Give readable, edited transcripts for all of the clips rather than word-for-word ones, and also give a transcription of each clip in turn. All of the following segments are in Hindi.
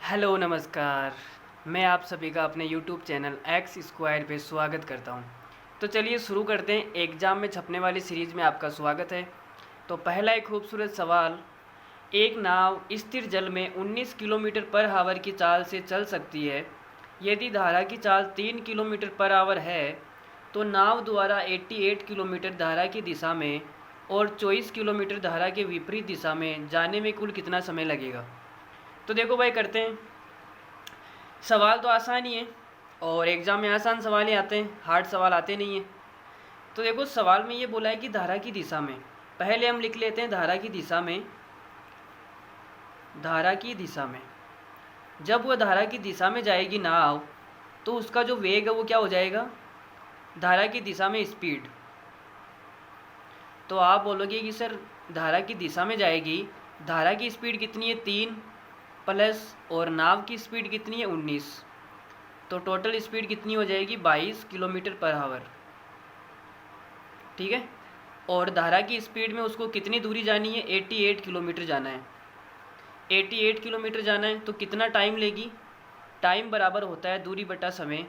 हेलो नमस्कार। मैं आप सभी का अपने यूट्यूब चैनल एक्स स्क्वायर पे स्वागत करता हूं। तो चलिए शुरू करते हैं। एग्ज़ाम में छपने वाली सीरीज़ में आपका स्वागत है। तो पहला एक खूबसूरत सवाल, एक नाव स्थिर जल में 19 किलोमीटर पर आवर की चाल से चल सकती है। यदि धारा की चाल 3 किलोमीटर पर आवर है तो नाव द्वारा 88 किलोमीटर धारा की दिशा में और 24 किलोमीटर धारा के विपरीत दिशा में जाने में कुल कितना समय लगेगा। तो देखो भाई, करते हैं। सवाल तो आसान ही है और एग्ज़ाम में आसान सवाल ही आते हैं, हार्ड सवाल आते नहीं हैं। तो देखो, सवाल में ये बोला है कि धारा की दिशा में, पहले हम लिख लेते हैं धारा की दिशा में। धारा की दिशा में जब वह धारा की दिशा में जाएगी नाव, तो उसका जो वेग है वो क्या हो जाएगा, धारा की दिशा में स्पीड। तो आप बोलोगे कि सर धारा की दिशा में जाएगी, धारा की स्पीड कितनी है 3 प्लस और नाव की स्पीड कितनी है 19, तो टोटल स्पीड कितनी हो जाएगी 22 किलोमीटर पर आवर। ठीक है। और धारा की स्पीड में उसको कितनी दूरी जानी है, 88 किलोमीटर जाना है। 88 किलोमीटर जाना है तो कितना टाइम लेगी, टाइम बराबर होता है दूरी बटा समय।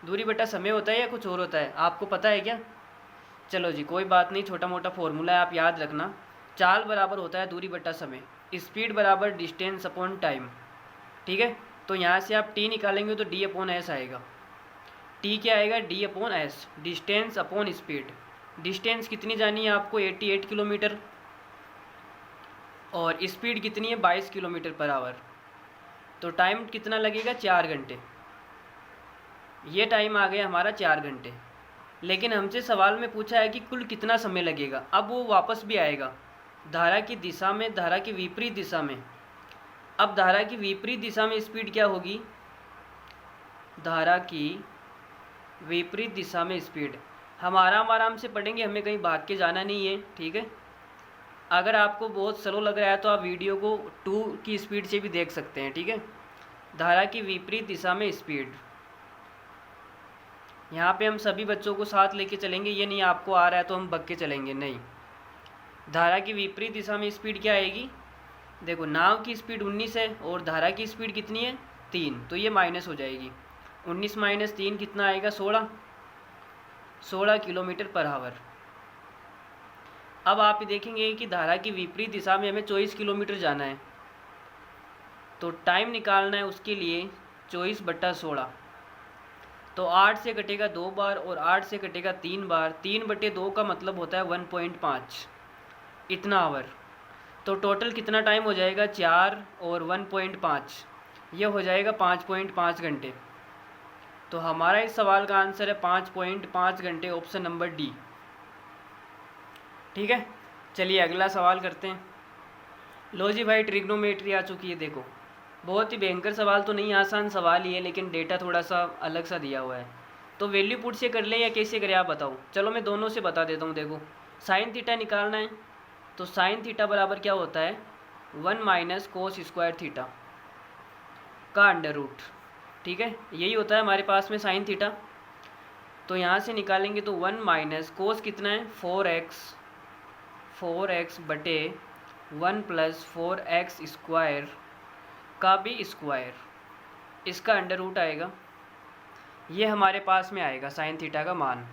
दूरी बटा समय होता है या कुछ और होता है, आपको पता है क्या? चलो जी, कोई बात नहीं, छोटा मोटा फॉर्मूला है, आप याद रखना। चाल बराबर होता है दूरी बटा समय, स्पीड बराबर डिस्टेंस अपॉन टाइम। ठीक है। तो यहाँ से आप टी निकालेंगे तो डी अपॉन एस आएगा। टी क्या आएगा, D upon S, distance upon speed. Distance कितनी जानी है आपको 88 किलोमीटर और स्पीड कितनी है 22 किलोमीटर पर आवर। तो टाइम कितना लगेगा, 4 घंटे। ये टाइम आ गया हमारा 4 घंटे। लेकिन हमसे सवाल में पूछा है कि कुल कितना समय लगेगा। अब वो वापस भी आएगा धारा की दिशा में, धारा की विपरीत दिशा में। अब धारा की विपरीत दिशा में स्पीड क्या होगी, धारा की विपरीत दिशा में स्पीड हम आराम से पढ़ेंगे, हमें कहीं भाग के जाना नहीं है। ठीक है। अगर आपको बहुत स्लो लग रहा है तो आप वीडियो को 2 की स्पीड से भी देख सकते हैं। ठीक है। धारा की विपरीत दिशा में स्पीड, यहाँ पे हम सभी बच्चों को साथ लेके चलेंगे, ये नहीं आपको आ रहा है तो हम बग के चलेंगे, नहीं। धारा की विपरीत दिशा में स्पीड क्या आएगी, देखो नाव की स्पीड 19 है और धारा की स्पीड कितनी है 3, तो ये माइनस हो जाएगी। 19 माइनस 3 कितना आएगा, 16 किलोमीटर पर आवर। अब आप देखेंगे कि धारा की विपरीत दिशा में हमें 24 किलोमीटर जाना है, तो टाइम निकालना है उसके लिए 24/16। तो 8 से कटेगा 2 बार और 8 से कटेगा 3 बार, 3/2 का मतलब होता है 1.5, इतना आवर। तो टोटल कितना टाइम हो जाएगा, 4 और 1.5, ये हो जाएगा 5.5 घंटे। तो हमारा इस सवाल का आंसर है 5.5 घंटे, ऑप्शन नंबर डी। ठीक है। चलिए अगला सवाल करते हैं। लो जी भाई, ट्रिग्नोमेट्री आ चुकी है। देखो, बहुत ही भयंकर सवाल तो नहीं, आसान सवाल ही है, लेकिन डेटा थोड़ा सा अलग सा दिया हुआ है। तो वैल्यू पुट से कर लें या कैसे करें आप बताओ। चलो मैं दोनों से बता देता हूँ। देखो, साइन थीटा निकालना है तो साइन थीटा बराबर क्या होता है, 1 माइनस कोस स्क्वायर थीटा का अंडर रूट। ठीक है, यही होता है हमारे पास में साइन थीटा। तो यहाँ से निकालेंगे तो 1 माइनस कोस कितना है 4x बटे 1 प्लस 4x स्क्वायर का भी स्क्वायर, इसका अंडर रूट आएगा। ये हमारे पास में आएगा साइन थीटा का मान।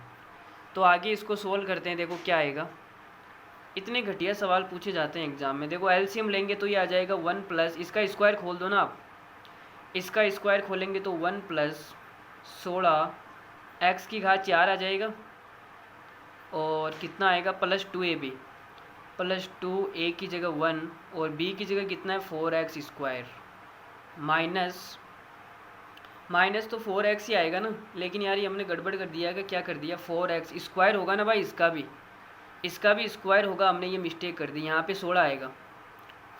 तो आगे इसको सोल्व करते हैं, देखो क्या आएगा। इतने घटिया सवाल पूछे जाते हैं एग्जाम में। देखो एलसीएम लेंगे तो ये आ जाएगा 1 प्लस, इसका स्क्वायर खोल दो ना आप, इसका स्क्वायर खोलेंगे तो 1 प्लस 16 x की घात 4 आ जाएगा और कितना आएगा प्लस 2ab, प्लस 2a की जगह 1 और b की जगह कितना है 4x स्क्वायर, माइनस तो 4x ही आएगा ना। लेकिन यार ये हमने गड़बड़ कर दिया है, क्या कर दिया, 4x स्क्वायर होगा ना भाई, इसका भी स्क्वायर होगा, हमने ये मिस्टेक कर दी। यहाँ पे 16 आएगा,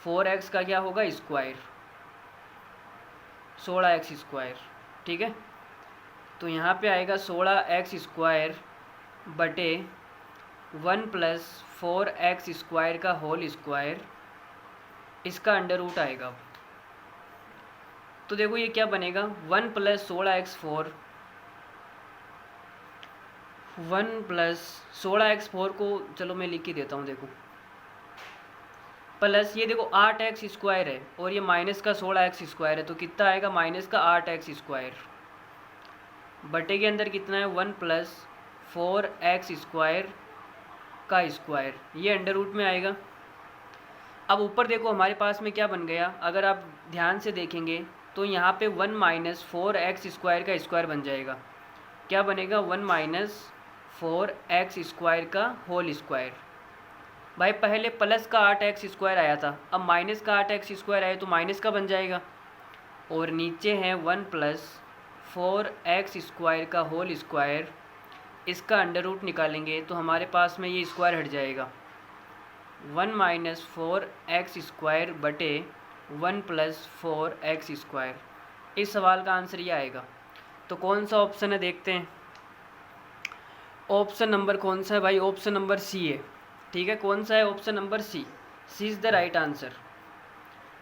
4x का क्या होगा स्क्वायर, 16x स्क्वायर। ठीक है। तो यहाँ पे आएगा 16x स्क्वायर बटे 1 प्लस 4x स्क्वायर का होल स्क्वायर, इसका अंडर रूट आएगा। तो देखो ये क्या बनेगा, 1 प्लस 16x4, 1 प्लस 16x4 को चलो मैं लिख के देता हूँ। देखो प्लस ये देखो 8x² है और ये माइनस का 16x² है, तो कितना आएगा माइनस का 8x²। बटे के अंदर कितना है 1 प्लस 4x² का स्क्वायर, ये अंडर रूट में आएगा। अब ऊपर देखो हमारे पास में क्या बन गया, अगर आप ध्यान से देखेंगे तो यहाँ पे 1 माइनस 4x² का स्क्वायर बन जाएगा। क्या बनेगा 1 माइनस 4x² का होल स्क्वायर। भाई पहले प्लस का 8x² आया था, अब माइनस का 8x² आया तो माइनस का बन जाएगा। और नीचे है 1 प्लस 4x² का होल स्क्वायर, इसका अंडर रूट निकालेंगे तो हमारे पास में ये स्क्वायर हट जाएगा। 1 माइनस 4x² बटे 1 प्लस 4x²। इस सवाल का आंसर ये आएगा। तो कौन सा ऑप्शन है देखते हैं। ऑप्शन नंबर कौन सा है भाई, ऑप्शन नंबर सी है। ठीक है, कौन सा है option number C, C is the right answer.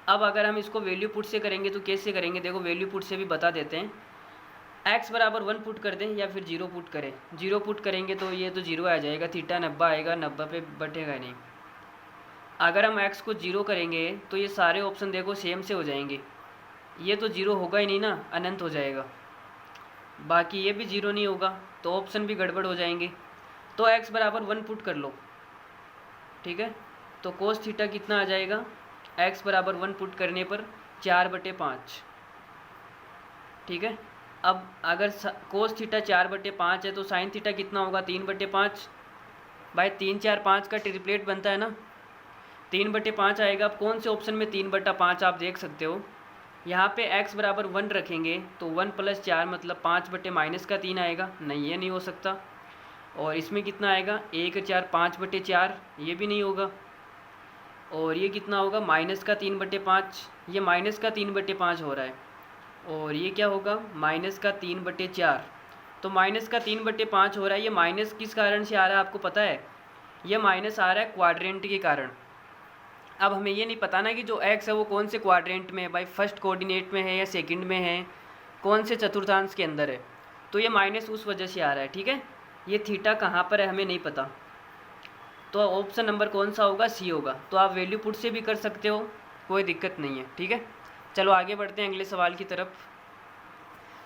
अब अगर हम इसको वैल्यू पुट से करेंगे तो कैसे करेंगे, देखो वैल्यू पुट से भी बता देते हैं। x बराबर 1 पुट कर दें या फिर 0 पुट करें। 0 पुट करेंगे तो ये तो 0 आ जाएगा, थीटा 90 आएगा, 90 पे बटेगा नहीं। अगर हम x को 0 करेंगे तो ये सारे ऑप्शन देखो सेम से हो जाएंगे, ये तो 0 होगा ही नहीं ना, अनंत हो जाएगा। बाकी ये भी 0 नहीं होगा तो ऑप्शन भी गड़बड़ हो जाएंगे। तो x बराबर 1 पुट कर लो, ठीक है। तो कोस थीटा कितना आ जाएगा, x बराबर 1 पुट करने पर 4/5, ठीक है। अब अगर कोस थीटा 4/5 है तो साइन थीटा कितना होगा 3/5। भाई 3 4 5 का ट्रिपलेट बनता है ना, 3/5 आएगा। अब कौन से ऑप्शन में 3/5 आप देख सकते हो, यहाँ पे x बराबर 1 रखेंगे तो 1 प्लस 4 मतलब 5/-3 आएगा, नहीं ये नहीं हो सकता। और इसमें कितना आएगा 1 4 5/4, ये भी नहीं होगा। और ये कितना होगा माइनस का 3/5, ये माइनस का 3/5 हो रहा है। और ये क्या होगा माइनस का 3/4, तो माइनस का 3/5 हो रहा है। ये माइनस किस कारण से आ रहा है आपको पता है, ये माइनस आ रहा है क्वाड्रेंट के कारण। अब हमें ये नहीं पता ना कि जो x है वो कौन से क्वाड्रेंट में है, भाई फर्स्ट कोऑर्डिनेट में है या सेकंड में है, कौन से चतुर्थांश के अंदर है, तो ये माइनस उस वजह से आ रहा है, ठीक है। ये थीटा कहाँ पर है हमें नहीं पता, तो ऑप्शन नंबर कौन सा होगा, सी होगा। तो आप वैल्यू पुट से भी कर सकते हो, कोई दिक्कत नहीं है, ठीक है। चलो आगे बढ़ते हैं अगले सवाल की तरफ।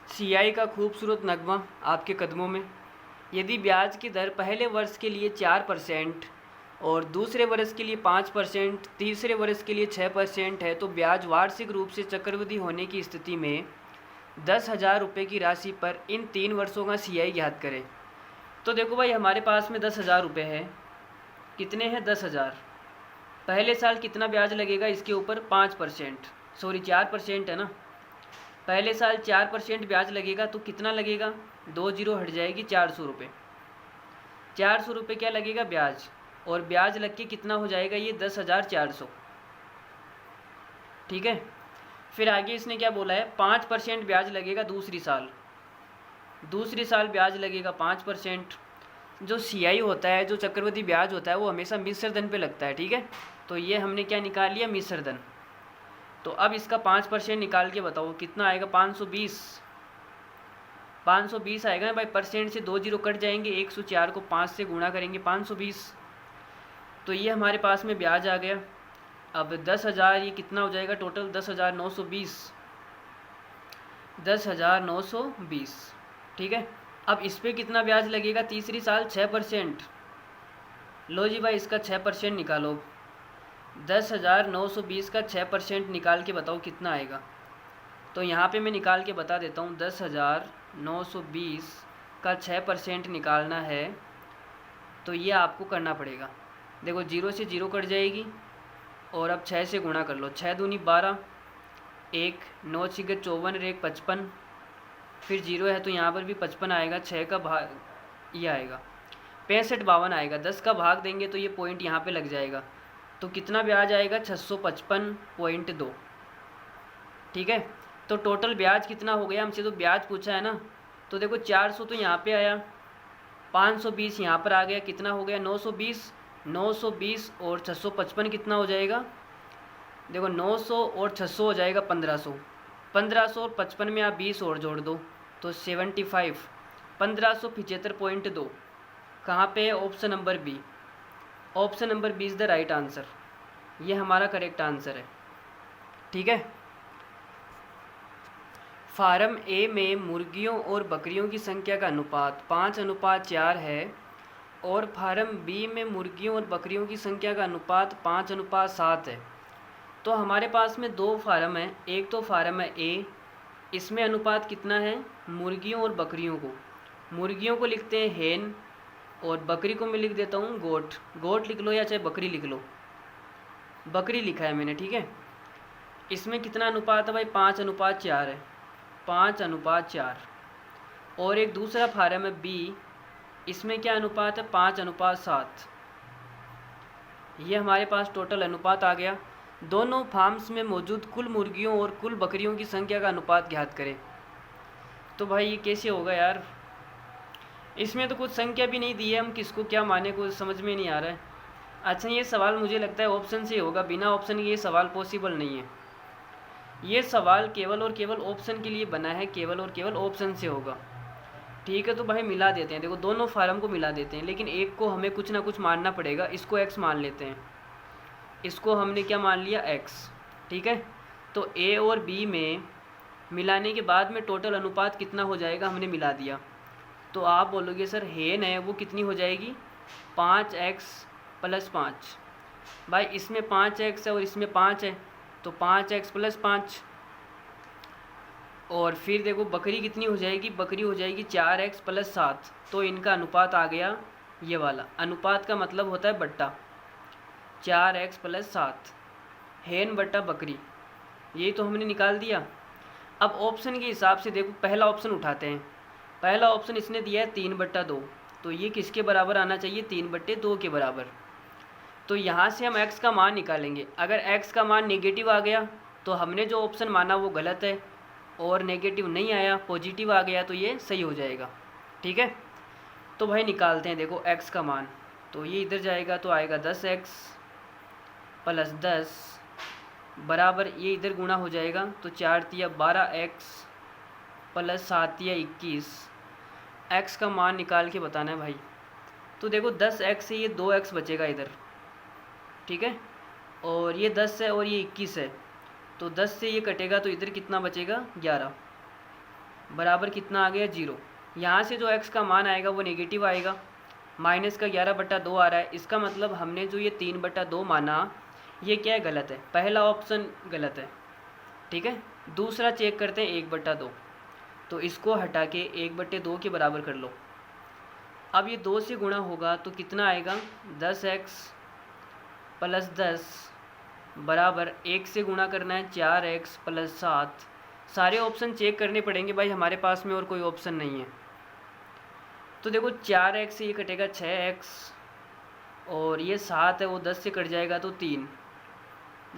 CI का खूबसूरत नगमा आपके कदमों में। यदि ब्याज की दर पहले वर्ष के लिए 4% और दूसरे वर्ष के लिए 5%, तीसरे वर्ष के लिए 6% है, तो ब्याज वार्षिक रूप से चक्रवृद्धि होने की स्थिति में 10,000 रुपये की राशि पर इन 3 वर्षों का CI ज्ञात करें। तो देखो भाई हमारे पास में 10,000 रुपये है, कितने हैं 10,000। पहले साल कितना ब्याज लगेगा इसके ऊपर 5%, सॉरी 4% है ना। पहले साल 4% ब्याज लगेगा तो कितना लगेगा, 2 जीरो हट जाएगी, 400 रुपये। 400 रुपये क्या लगेगा ब्याज, और ब्याज लग के कितना हो जाएगा ये 10,400, ठीक है। फिर आगे इसने क्या बोला है 5% ब्याज लगेगा दूसरी साल ब्याज लगेगा 5%। जो CI होता है, जो चक्रवृद्धि ब्याज होता है, वो हमेशा मिश्र धन पे लगता है, ठीक है। तो ये हमने क्या निकाल लिया मिश्र धन। तो अब इसका 5% निकाल के बताओ कितना आएगा, 520 आएगा ना भाई। परसेंट से 2 जीरो कट जाएंगे, 104 को 5 से गुणा करेंगे 520, तो ये हमारे पास में ब्याज आ गया। अब 10,000 ये कितना हो जाएगा टोटल, 10,920, ठीक है। अब इस पर कितना ब्याज लगेगा तीसरी साल 6%। लो जी भाई इसका 6% निकालो, 10,920 का 6% निकाल के बताओ कितना आएगा। तो यहाँ पे मैं निकाल के बता देता हूँ, 10,920 का 6% निकालना है तो ये आपको करना पड़ेगा। देखो 0 से 0 कट जाएगी और अब 6 से गुणा कर लो, 6 दूनी 12, 1 9 6 54 और 1 55, फिर 0 है तो यहाँ पर भी 55 आएगा। 6 का भाग ये आएगा 65 52 आएगा, 10 का भाग देंगे तो ये पॉइंट यहाँ पे लग जाएगा। तो कितना ब्याज आएगा 655.2, ठीक है। तो टोटल ब्याज कितना हो गया, हमसे तो ब्याज पूछा है ना। तो देखो 400 तो यहाँ पे आया, 520 यहाँ पर आ गया, कितना हो गया 920 और 655 कितना हो जाएगा, देखो 900 और 600 हो जाएगा 1500 और 55 में आप 20 और जोड़ दो तो 75, 1575.2 कहाँ पे है, option number B. Option number B is the right answer. ये हमारा करेक्ट आंसर है। ठीक है। फार्म ए में मुर्गियों और बकरियों की संख्या का अनुपात 5:4 है और फार्म बी में मुर्गियों और बकरियों की संख्या का अनुपात 5:7 है। तो हमारे पास में दो फार्म हैं। एक तो फार्म है ए, इसमें अनुपात कितना है, मुर्गियों और बकरियों को। मुर्गियों को लिखते हैं हेन और बकरी को मैं लिख देता हूँ गोट। गोट लिख लो या चाहे बकरी लिख लो, बकरी लिखा है मैंने। ठीक है। इसमें कितना अनुपात है भाई, 5:4 है, 5:4। और एक दूसरा फार्म है बी, इसमें क्या अनुपात है, 5:7। ये हमारे पास टोटल अनुपात आ गया। दोनों फार्म्स में मौजूद कुल मुर्गियों और कुल बकरियों की संख्या का अनुपात ज्ञात करें। तो भाई ये कैसे होगा यार, इसमें तो कुछ संख्या भी नहीं दी है, हम किसको क्या माने को समझ में नहीं आ रहा है। अच्छा, ये सवाल मुझे लगता है ऑप्शन से होगा, बिना ऑप्शन के ये सवाल पॉसिबल नहीं है। ये सवाल केवल और केवल ऑप्शन के लिए बना है, केवल और केवल ऑप्शन से होगा। ठीक है। तो भाई मिला देते हैं, देखो दोनों फार्म को मिला देते हैं, लेकिन एक को हमें कुछ ना कुछ मानना पड़ेगा। इसको एक्स मान लेते हैं, इसको हमने क्या मान लिया, एक्स। ठीक है। तो ए और बी में मिलाने के बाद में टोटल अनुपात कितना हो जाएगा, हमने मिला दिया। तो आप बोलोगे सर हेन है वो कितनी हो जाएगी, 5x + 5। भाई इसमें 5x है और इसमें 5 है, तो 5x + 5। और फिर देखो बकरी कितनी हो जाएगी, बकरी हो जाएगी 4x + 7। तो इनका अनुपात आ गया ये वाला। अनुपात का मतलब होता है बट्टा, 4x + 7 हेन बट्टा बकरी। यही तो हमने निकाल दिया। अब ऑप्शन के हिसाब से देखो, पहला ऑप्शन उठाते हैं। पहला ऑप्शन इसने दिया है 3/2, तो ये किसके बराबर आना चाहिए, 3/2 के बराबर। तो यहाँ से हम x का मान निकालेंगे। अगर x का मान नेगेटिव आ गया तो हमने जो ऑप्शन माना वो गलत है, और नेगेटिव नहीं आया, पॉजिटिव आ गया तो ये सही हो जाएगा। ठीक है। तो भाई निकालते हैं, देखो x का मान। तो ये इधर जाएगा तो आएगा 10x + 10 बराबर, ये इधर गुणा हो जाएगा तो 4 × 12x + 7 × 21। x का मान निकाल के बताना है भाई। तो देखो 10x से ये 2x बचेगा इधर। ठीक है। और ये 10 है और ये 21 है, तो 10 से ये कटेगा तो इधर कितना बचेगा, 11 बराबर कितना आ गया, 0। यहाँ से जो x का मान आएगा वो नेगेटिव आएगा, माइनस का 11/2 आ रहा है। इसका मतलब हमने जो ये 3/2 माना ये क्या है, गलत है। पहला ऑप्शन गलत है। ठीक है। दूसरा चेक करते हैं 1/2, तो इसको हटा के 1/2 के बराबर कर लो। अब ये 2 से गुणा होगा तो कितना आएगा, 10x + 10 बराबर 1 से गुणा करना है 4x + 7। सारे ऑप्शन चेक करने पड़ेंगे भाई, हमारे पास में और कोई ऑप्शन नहीं है। तो देखो 4x से ये कटेगा 6x, और ये 7 है वो 10 से कट जाएगा तो 3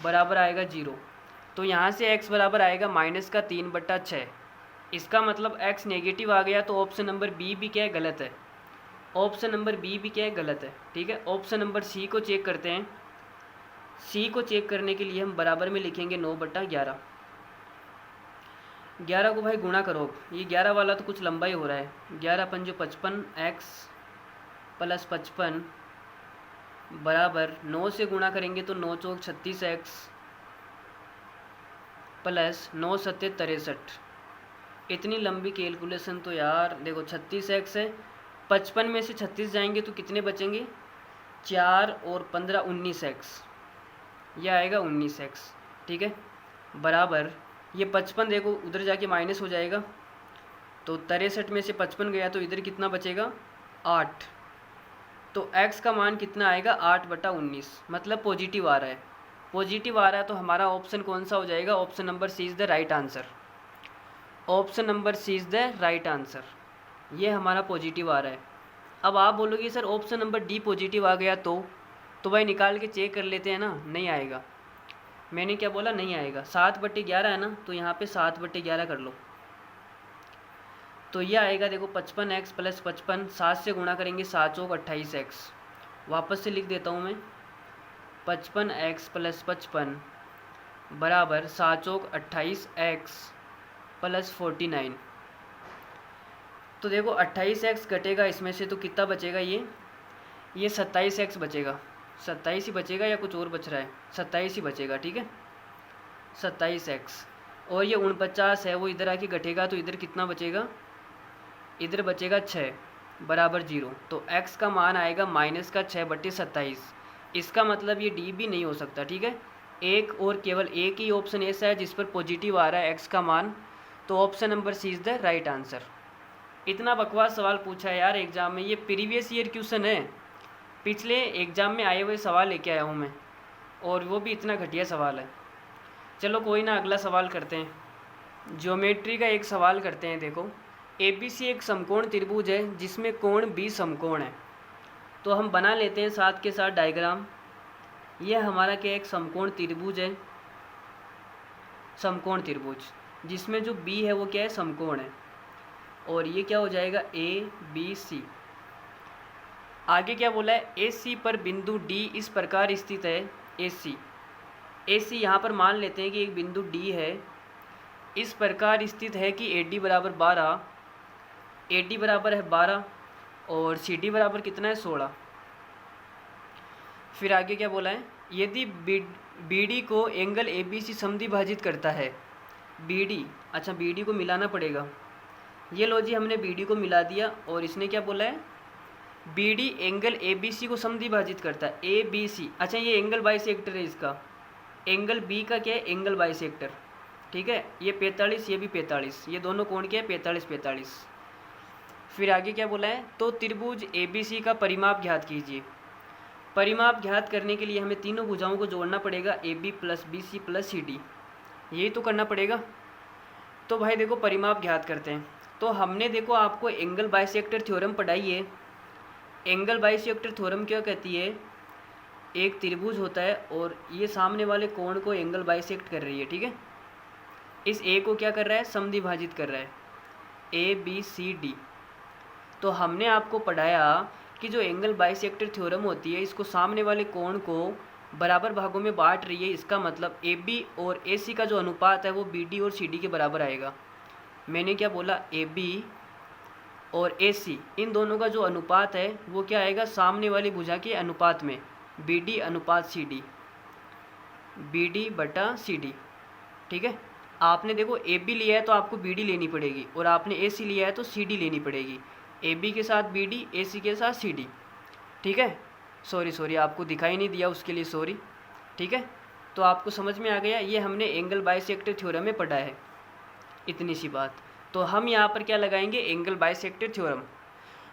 बराबर आएगा 0। तो यहाँ से x बराबर आएगा -3/6। इसका मतलब x नेगेटिव आ गया, तो ऑप्शन नंबर बी भी क्या है, गलत है। ऑप्शन नंबर बी भी क्या है, गलत है। ठीक है। ऑप्शन नंबर सी को चेक करते हैं। सी को चेक करने के लिए हम बराबर में लिखेंगे 9/11। 11 को भाई गुणा करो, ये 11 वाला तो कुछ लंबा ही हो रहा है। 11 × 5 = 55, x + 55 बराबर 9 से गुणा करेंगे तो 9 × 4 = 36x + 9 × 7 = 63। इतनी लंबी कैलकुलेशन तो यार देखो 36x है, 55 में से 36 जाएंगे तो कितने बचेंगे, 4 और 15 19x, यह आएगा 19x। ठीक है। बराबर ये 55 देखो उधर जाके माइनस हो जाएगा, तो 63 में से 55 गया तो इधर कितना बचेगा, 8। तो x का मान कितना आएगा, 8/19, मतलब पॉजिटिव आ रहा है। पॉजिटिव आ रहा है तो हमारा ऑप्शन कौन सा हो जाएगा, option number C is the right answer. Option number C is the right answer, ये हमारा पॉजिटिव आ रहा है। अब आप बोलोगे sir option number D positive आ गया तो भाई निकाल के चेक कर लेते हैं ना, नहीं आएगा। मैंने क्या बोला, नहीं आएगा। 7/11 है ना, तो यहाँ पे 7/11 कर लो, तो ये आएगा देखो 55x + 55, 7 से गुणा करेंगे 7 × 28x। वापस से लिख देता हूँ मैं, 55x + 55 बराबर 7 × 28x + 49। तो देखो 28x घटेगा इसमें से तो कितना बचेगा, ये 27x बचेगा। 27 ही बचेगा या कुछ और बच रहा है? 27 ही बचेगा, ठीक है, 27x। और ये 49 है, वो इधर आके घटेगा तो इधर कितना बचेगा? इधर बचेगा 6 बराबर 0। तो x का मान आएगा -6/27। इसका मतलब ये d भी नहीं हो सकता, ठीक है। एक और केवल एक ही ऑप्शन ऐसा है जिस पर पॉजिटिव आ रहा है x का मान, तो option number C is the right answer. इतना बकवास सवाल पूछा है यार एग्ज़ाम में, ये प्रीवियस ईयर क्वेश्चन है, पिछले एग्ज़ाम में आए हुए सवाल लेके आया हूँ मैं, और वो भी इतना घटिया सवाल है। चलो कोई ना, अगला सवाल करते हैं। ज्योमेट्री का एक सवाल करते हैं। देखो, ABC एक समकोण त्रिभुज है जिसमें कोण B समकोण है। तो हम बना लेते हैं साथ के साथ डायग्राम। यह हमारा क्या, एक समकोण त्रिभुज है, समकोण त्रिभुज जिसमें जो B है वो क्या है, समकोण है। और ये क्या हो जाएगा, ABC। आगे क्या बोला है, AC पर बिंदु D इस प्रकार स्थित है। AC यहाँ पर मान लेते हैं कि एक बिंदु D है, इस प्रकार स्थित है कि AD बराबर 12, AD बराबर है 12 और CD बराबर कितना है, 16। फिर आगे क्या बोला है, यदि BD को एंगल ABC समद्विभाजित करता है। BD, अच्छा BD को मिलाना पड़ेगा। ये लो जी, हमने BD को मिला दिया और इसने क्या बोला है, BD एंगल ABC को समद्विभाजित करता है। ABC, अच्छा ये एंगल बाइसेक्टर है इसका, एंगल B का क्या है, एंगल बाइसेक्टर, ठीक है। ये 45, ये भी 45, ये दोनों कोण क्या है, 45-45। फिर आगे क्या बोला है, तो त्रिभुज ABC का परिमाप ज्ञात कीजिए। परिमाप ज्ञात करने के लिए हमें तीनों भुजाओं को जोड़ना पड़ेगा, AB + BC + CD, यही तो करना पड़ेगा। तो भाई देखो परिमाप ज्ञात करते हैं। तो हमने देखो आपको एंगल बाइसेक्टर थ्योरम पढ़ाई है। एंगल बाइसेक्टर थ्योरम क्या कहती है, एक त्रिभुज होता है और ये सामने वाले कोण को एंगल बाइसेक्ट कर रही है, ठीक है। इस ए को क्या कर रहा है, समद्विभाजित कर रहा है, ABCD। तो हमने आपको पढ़ाया कि जो एंगल बाइसेक्टर थ्योरम होती है, इसको सामने वाले कोण को बराबर भागों में बांट रही है। इसका मतलब AB और AC का जो अनुपात है वो BD और CD के बराबर आएगा। मैंने क्या बोला, AB और AC इन दोनों का जो अनुपात है वो क्या आएगा, सामने वाली भुजा के अनुपात में, BD अनुपात CD, BD/CD, ठीक है। आपने देखो AB लिया है तो आपको BD लेनी पड़ेगी, और आपने AC लिया है तो CD लेनी पड़ेगी। AB के साथ BD, AC के साथ CD, ठीक है। सॉरी आपको दिखाई नहीं दिया, उसके लिए सॉरी, ठीक है। तो आपको समझ में आ गया, ये हमने एंगल बाइसेक्टर थ्योरम में पढ़ा है, इतनी सी बात। तो हम यहाँ पर क्या लगाएंगे, एंगल बाइसेक्टर थ्योरम।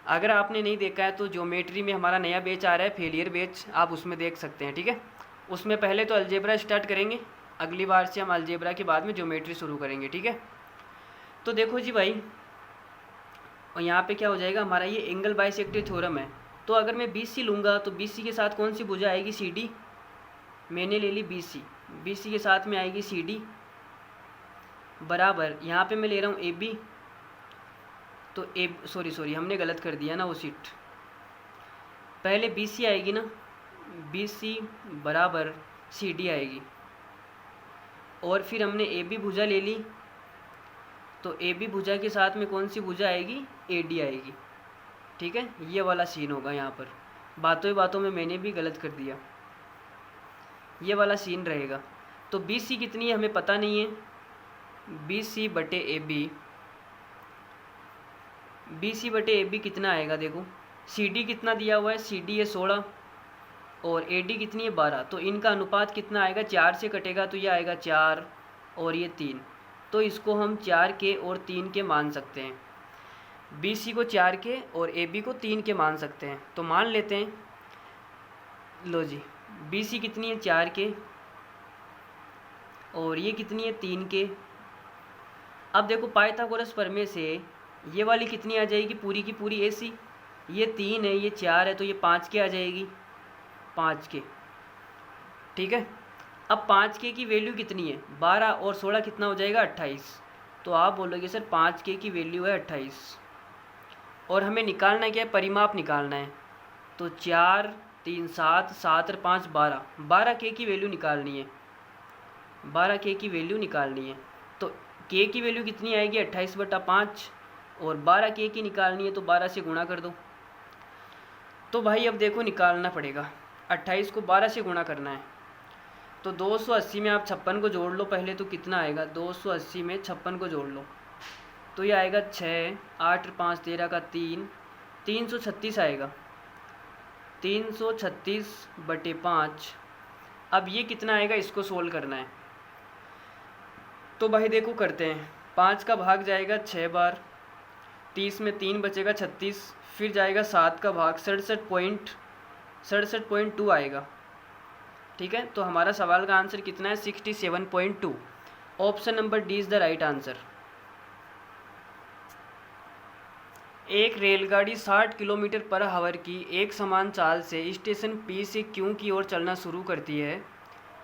अगर आपने नहीं देखा है तो ज्योमेट्री में हमारा नया बैच आ रहा है, फेलियर बैच, आप उसमें देख सकते हैं, ठीक है। उसमें पहले तो अलजेब्रा स्टार्ट करेंगे, अगली बार से हम अलजेब्रा के बाद में ज्योमेट्री शुरू करेंगे, ठीक है। तो देखो जी भाई, और यहाँ पे क्या हो जाएगा हमारा, ये एंगल बाइसेक्टर थ्योरम है। तो अगर मैं BC लूँगा तो BC के साथ कौन सी भुजा आएगी, CD। मैंने ले ली BC के साथ में आएगी CD बराबर, यहाँ पे मैं ले रहा हूँ AB, तो सॉरी हमने गलत कर दिया ना वो सीट। पहले BC आएगी ना, BC बराबर CD आएगी, और फिर हमने AB भुजा ले ली, तो AB भुजा के साथ में कौन सी भुजा आएगी, AD आएगी, ठीक है। ये वाला सीन होगा यहाँ पर, बातों ही बातों में मैंने भी गलत कर दिया, ये वाला सीन रहेगा। तो BC कितनी है हमें पता नहीं है, BC/AB, BC/AB कितना आएगा, देखो CD कितना दिया हुआ है, CD है 16 और AD कितनी है 12, तो इनका अनुपात कितना आएगा, 4 से कटेगा तो ये आएगा 4 और ये 3, तो इसको हम 4 के और 3 के मान सकते हैं। BC को 4 के और AB को 3 के मान सकते हैं, तो मान लेते हैं। लो जी, BC कितनी है 4 के और ये कितनी है 3 के। अब देखो पाइथागोरस प्रमेय से ये वाली कितनी आ जाएगी, पूरी की पूरी AC, ये 3 है ये 4 है, तो ये 5 के आ जाएगी, 5 के, ठीक है। अब 5 के की वैल्यू कितनी है, 12 और 16 कितना हो जाएगा, 28। तो आप बोलोगे सर 5 के की वैल्यू है 28 और हमें निकालना क्या है, परिमाप निकालना है। तो 4 3 7 7 और 5 12, 12 के की वैल्यू निकालनी है, 12 के की वैल्यू निकालनी है। तो के की वैल्यू कितनी आएगी, 28/5, और 12 के की निकालनी है तो 12 से गुणा कर दो। तो भाई अब देखो निकालना पड़ेगा, 28 को 12 से गुणा करना है। तो 280 में आप 56 को जोड़ लो पहले, तो कितना आएगा, 280 में 56 को जोड़ लो तो ये आएगा 6, 8 5 13 का 3, 336 आएगा, 336/5। अब ये कितना आएगा, इसको सोल्व करना है। तो भाई देखो करते हैं, 5 का भाग जाएगा 6 बार, 30 में 3 बचेगा 36, फिर जाएगा 7 का भाग 67.2 आएगा। ठीक है, तो हमारा सवाल का आंसर कितना है, 67.2। Option number D is the right answer. एक रेलगाड़ी 60 किलोमीटर पर आवर की एक समान चाल से स्टेशन पी से क्यू की ओर चलना शुरू करती है।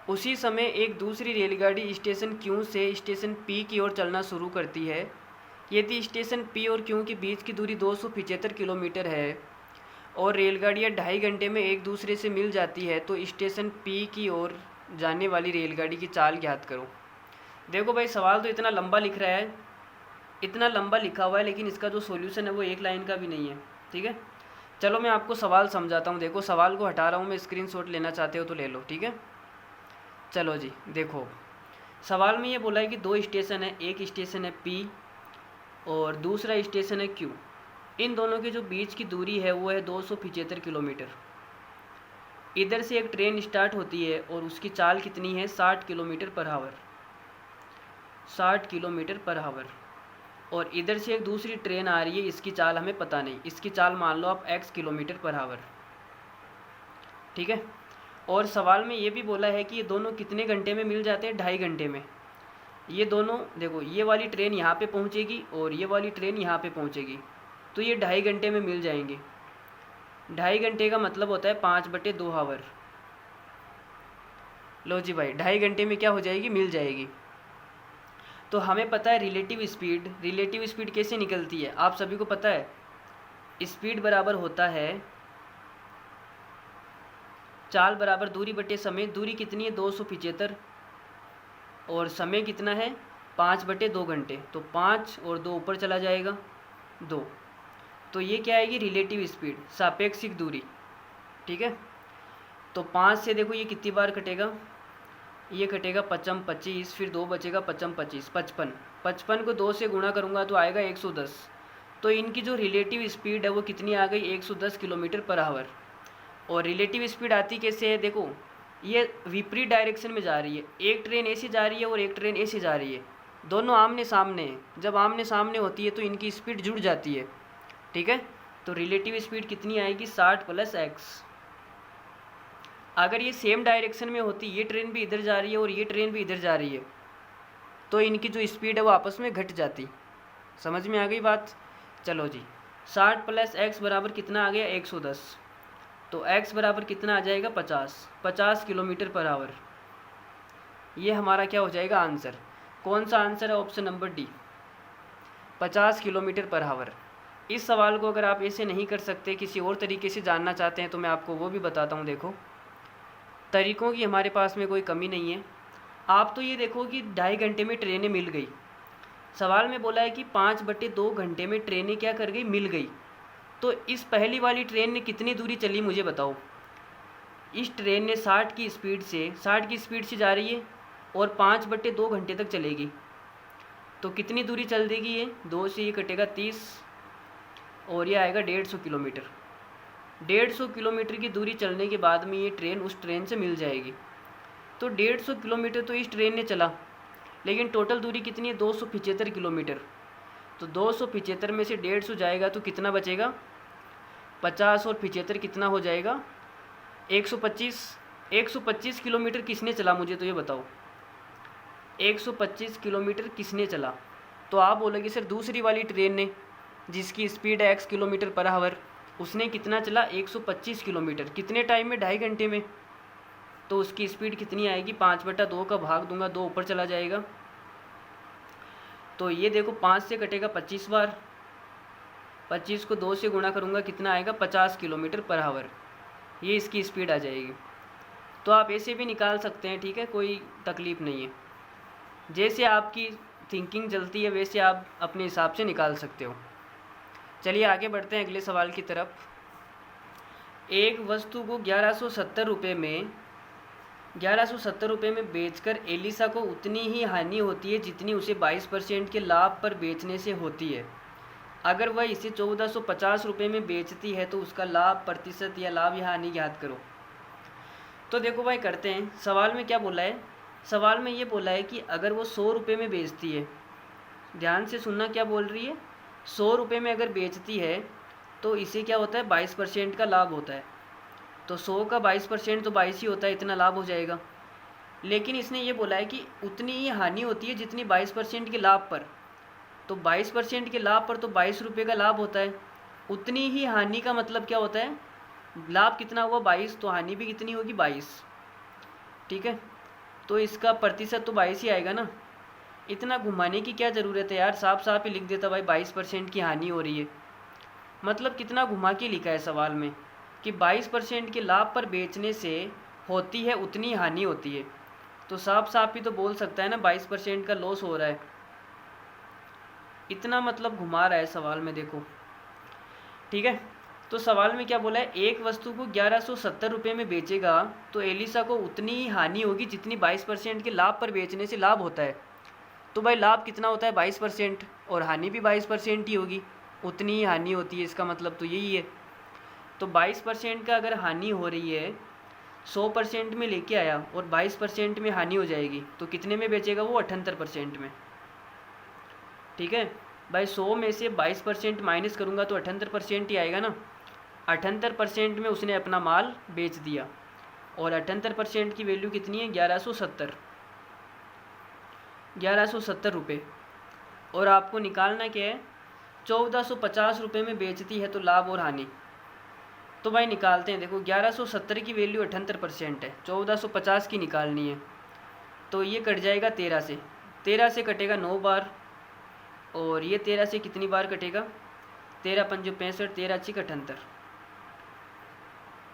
उसी समय एक दूसरी रेलगाड़ी स्टेशन क्यू से स्टेशन पी की ओर चलना शुरू करती है। यदि स्टेशन पी और क्यू के बीच की दूरी 275 किलोमीटर है और रेलगाड़ियाँ 2.5 घंटे में एक दूसरे से मिल जाती है, तो स्टेशन पी की ओर जाने वाली रेलगाड़ी की चाल ज्ञात करो। देखो भाई सवाल तो इतना लंबा लिख रहा है, इतना लंबा लिखा हुआ है, लेकिन इसका जो सॉल्यूशन है वो एक लाइन का भी नहीं है। ठीक है, चलो मैं आपको सवाल समझाता हूँ। देखो सवाल को हटा रहा हूँ मैं, स्क्रीनशॉट लेना चाहते हो तो ले लो। ठीक है, चलो जी देखो सवाल में ये बोला है कि 2 स्टेशन है, एक स्टेशन है पी और दूसरा स्टेशन है क्यू। इन दोनों के जो बीच की दूरी है वो है 275 किलोमीटर। इधर से एक ट्रेन स्टार्ट होती है और उसकी चाल कितनी है, 60 kilometre per hour, 60 kilometre per hour. और इधर से एक दूसरी ट्रेन आ रही है, इसकी चाल हमें पता नहीं, इसकी चाल मान लो आप x किलोमीटर पर आवर। ठीक है, और सवाल में ये भी बोला है कि ये दोनों कितने घंटे में मिल जाते हैं, 2.5 घंटे में। ये दोनों देखो, ये वाली ट्रेन यहाँ पे पहुँचेगी और ये वाली ट्रेन यहाँ पे पहुँचेगी, तो ये 2.5 घंटे में मिल जाएंगे। 2.5 घंटे का मतलब होता है 5/2 आवर। लो जी भाई 2.5 घंटे में क्या हो जाएगी, मिल जाएगी। तो हमें पता है रिलेटिव स्पीड, रिलेटिव स्पीड कैसे निकलती है आप सभी को पता है। स्पीड बराबर होता है चाल बराबर दूरी बटे समय। दूरी कितनी है, 275 और समय कितना है, 5/2 घंटे। तो 5 और 2 ऊपर चला जाएगा 2, तो ये क्या आएगी, रिलेटिव स्पीड, सापेक्षिक दूरी। ठीक है, तो 5 से देखो ये कितनी बार कटेगा, ये कटेगा 5 25, फिर 2 बचेगा 5 25 55। 55 को 2 से गुणा करूँगा तो आएगा 110। तो इनकी जो रिलेटिव स्पीड है वो कितनी आ गई, 110 किलोमीटर पर आवर। और रिलेटिव स्पीड आती कैसे है, देखो ये विपरीत डायरेक्शन में जा रही है। एक ट्रेन ऐसे जा रही है और एक ट्रेन ऐसे जा रही है, दोनों आमने सामने हैं। जब आमने सामने होती है तो इनकी स्पीड जुड़ जाती है। ठीक है, तो रिलेटिव स्पीड कितनी आएगी, 60 + x। अगर ये सेम डायरेक्शन में होती, ये ट्रेन भी इधर जा रही है और ये ट्रेन भी इधर जा रही है, तो इनकी जो स्पीड है वो आपस में घट जाती। समझ में आ गई बात। चलो जी 60 + x बराबर कितना आ गया, 110। तो x बराबर कितना आ जाएगा, 50 किलोमीटर पर आवर। ये हमारा क्या हो जाएगा आंसर। कौन सा आंसर है, option number D, 50 kilometre per hour. इस सवाल को अगर आप ऐसे नहीं कर सकते, किसी और तरीके से जानना चाहते हैं, तो मैं आपको वो भी बताता हूँ। देखो तरीक़ों की हमारे पास में कोई कमी नहीं है। आप तो ये देखो कि 2.5 घंटे में ट्रेनें मिल गई। सवाल में बोला है कि 5/2 घंटे में ट्रेनें क्या कर गई, मिल गई। तो इस पहली वाली ट्रेन ने कितनी दूरी चली मुझे बताओ। इस ट्रेन ने 60 की स्पीड से जा रही है और 5/2 घंटे तक चलेगी। तो कितनी दूरी चल देगी, ये 2 से ये कटेगा 30 और ये आएगा 150 किलोमीटर। 150 किलोमीटर की दूरी चलने के बाद में ये ट्रेन उस ट्रेन से मिल जाएगी। तो 150 किलोमीटर तो इस ट्रेन ने चला, लेकिन टोटल दूरी कितनी है, 275 किलोमीटर। तो 275 में से 150 जाएगा तो कितना बचेगा, 50 और 75 कितना हो जाएगा, 125। 125 किलोमीटर किसने चला मुझे तो ये बताओ, 125 किलोमीटर किसने चला। तो आप बोलोगे सर दूसरी वाली ट्रेन ने, जिसकी स्पीड है x किलोमीटर पर आवर, उसने कितना चला, 125 किलोमीटर। कितने टाइम में, 2.5 घंटे में। तो उसकी स्पीड कितनी आएगी, 5/2 का भाग दूंगा, 2 ऊपर चला जाएगा। तो ये देखो 5 से कटेगा 25 बार, 25 को 2 से गुणा करूँगा, कितना आएगा, 50 किलोमीटर पर आवर। ये इसकी स्पीड आ जाएगी। तो आप ऐसे भी निकाल सकते हैं, ठीक है, कोई तकलीफ़ नहीं है। जैसे आपकी थिंकिंग चलती है वैसे आप अपने हिसाब से निकाल सकते हो। चलिए आगे बढ़ते हैं अगले सवाल की तरफ। एक वस्तु को 1170 रुपये में बेचकर एलिसा को उतनी ही हानि होती है जितनी उसे 22% के लाभ पर बेचने से होती है। अगर वह इसे 1450 रुपये में बेचती है तो उसका लाभ प्रतिशत या लाभ या हानि ज्ञात करो। तो देखो भाई करते हैं, सवाल में क्या बोला है। सवाल में ये बोला है कि अगर वो 100 रुपये में बेचती है, ध्यान से सुनना क्या बोल रही है, 100 रुपये में अगर बेचती है तो इसे क्या होता है 22% का लाभ होता है। तो 100 का 22% तो 22 ही होता है, इतना लाभ हो जाएगा। लेकिन इसने ये बोला है कि उतनी ही हानि होती है जितनी 22% के लाभ पर। तो 22% के लाभ पर तो 22 रुपये का लाभ होता है। उतनी ही हानि का मतलब क्या होता है, लाभ कितना हुआ 22, तो हानि भी कितनी होगी 22। ठीक है, तो इसका प्रतिशत तो 22 ही आएगा ना। इतना घुमाने की क्या ज़रूरत है यार, साफ साफ ही लिख देता भाई 22% की हानि हो रही है। मतलब कितना घुमा के लिखा है सवाल में कि 22% के लाभ पर बेचने से होती है उतनी हानि होती है। तो साफ साफ ही तो बोल सकता है ना 22% का लॉस हो रहा है। इतना मतलब घुमा रहा है सवाल में, देखो। ठीक है, तो सवाल में क्या बोला है, एक वस्तु को 1170 रुपये में बेचेगा तो एलिसा को उतनी ही हानि होगी जितनी 22% के लाभ पर बेचने से लाभ होता है। तो भाई लाभ कितना होता है 22% और हानि भी 22% ही होगी, उतनी ही हानि होती है, इसका मतलब तो यही है। तो 22% का अगर हानि हो रही है, 100% में लेके आया और 22% में हानि हो जाएगी तो कितने में बेचेगा वो 78% में। ठीक है भाई, 100 में से 22% माइनस करूँगा तो 78% ही आएगा ना। 78% में उसने अपना माल बेच दिया और 78% की वैल्यू कितनी है 1170 रुपये। और आपको निकालना क्या है, 1450 रुपये में बेचती है तो लाभ और हानि। तो भाई निकालते हैं, देखो 1170 की वैल्यू 78% है, 1450 की निकालनी है। तो ये कट जाएगा 13 से, 13 से कटेगा 9 बार और ये 13 से कितनी बार कटेगा, 13 पंजे 65, 13 अच्छी 78।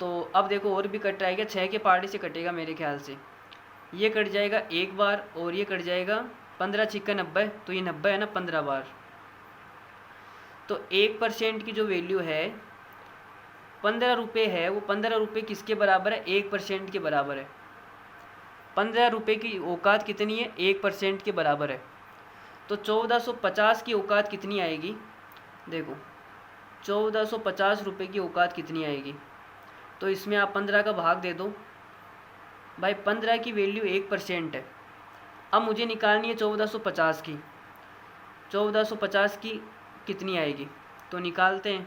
तो अब देखो और भी कट आएगा, 6 के पार्टी से कटेगा मेरे ख्याल से। ये कट जाएगा एक बार और ये कट जाएगा 15 छिक्का 90, तो ये 90 है ना 15 बार। तो 1% की जो वैल्यू है 15 रुपये है, वो 15 रुपये किसके बराबर है, 1% के बराबर है। 15 रुपये की औकात कितनी है, 1% के बराबर है। तो 1450 की औकात कितनी आएगी, देखो 1450 रुपये की औकात कितनी आएगी। तो इसमें आप 15 का भाग दे दो भाई, 15 की वैल्यू 1% है। अब मुझे निकालनी है 1450 की, 1450 की कितनी आएगी तो निकालते हैं।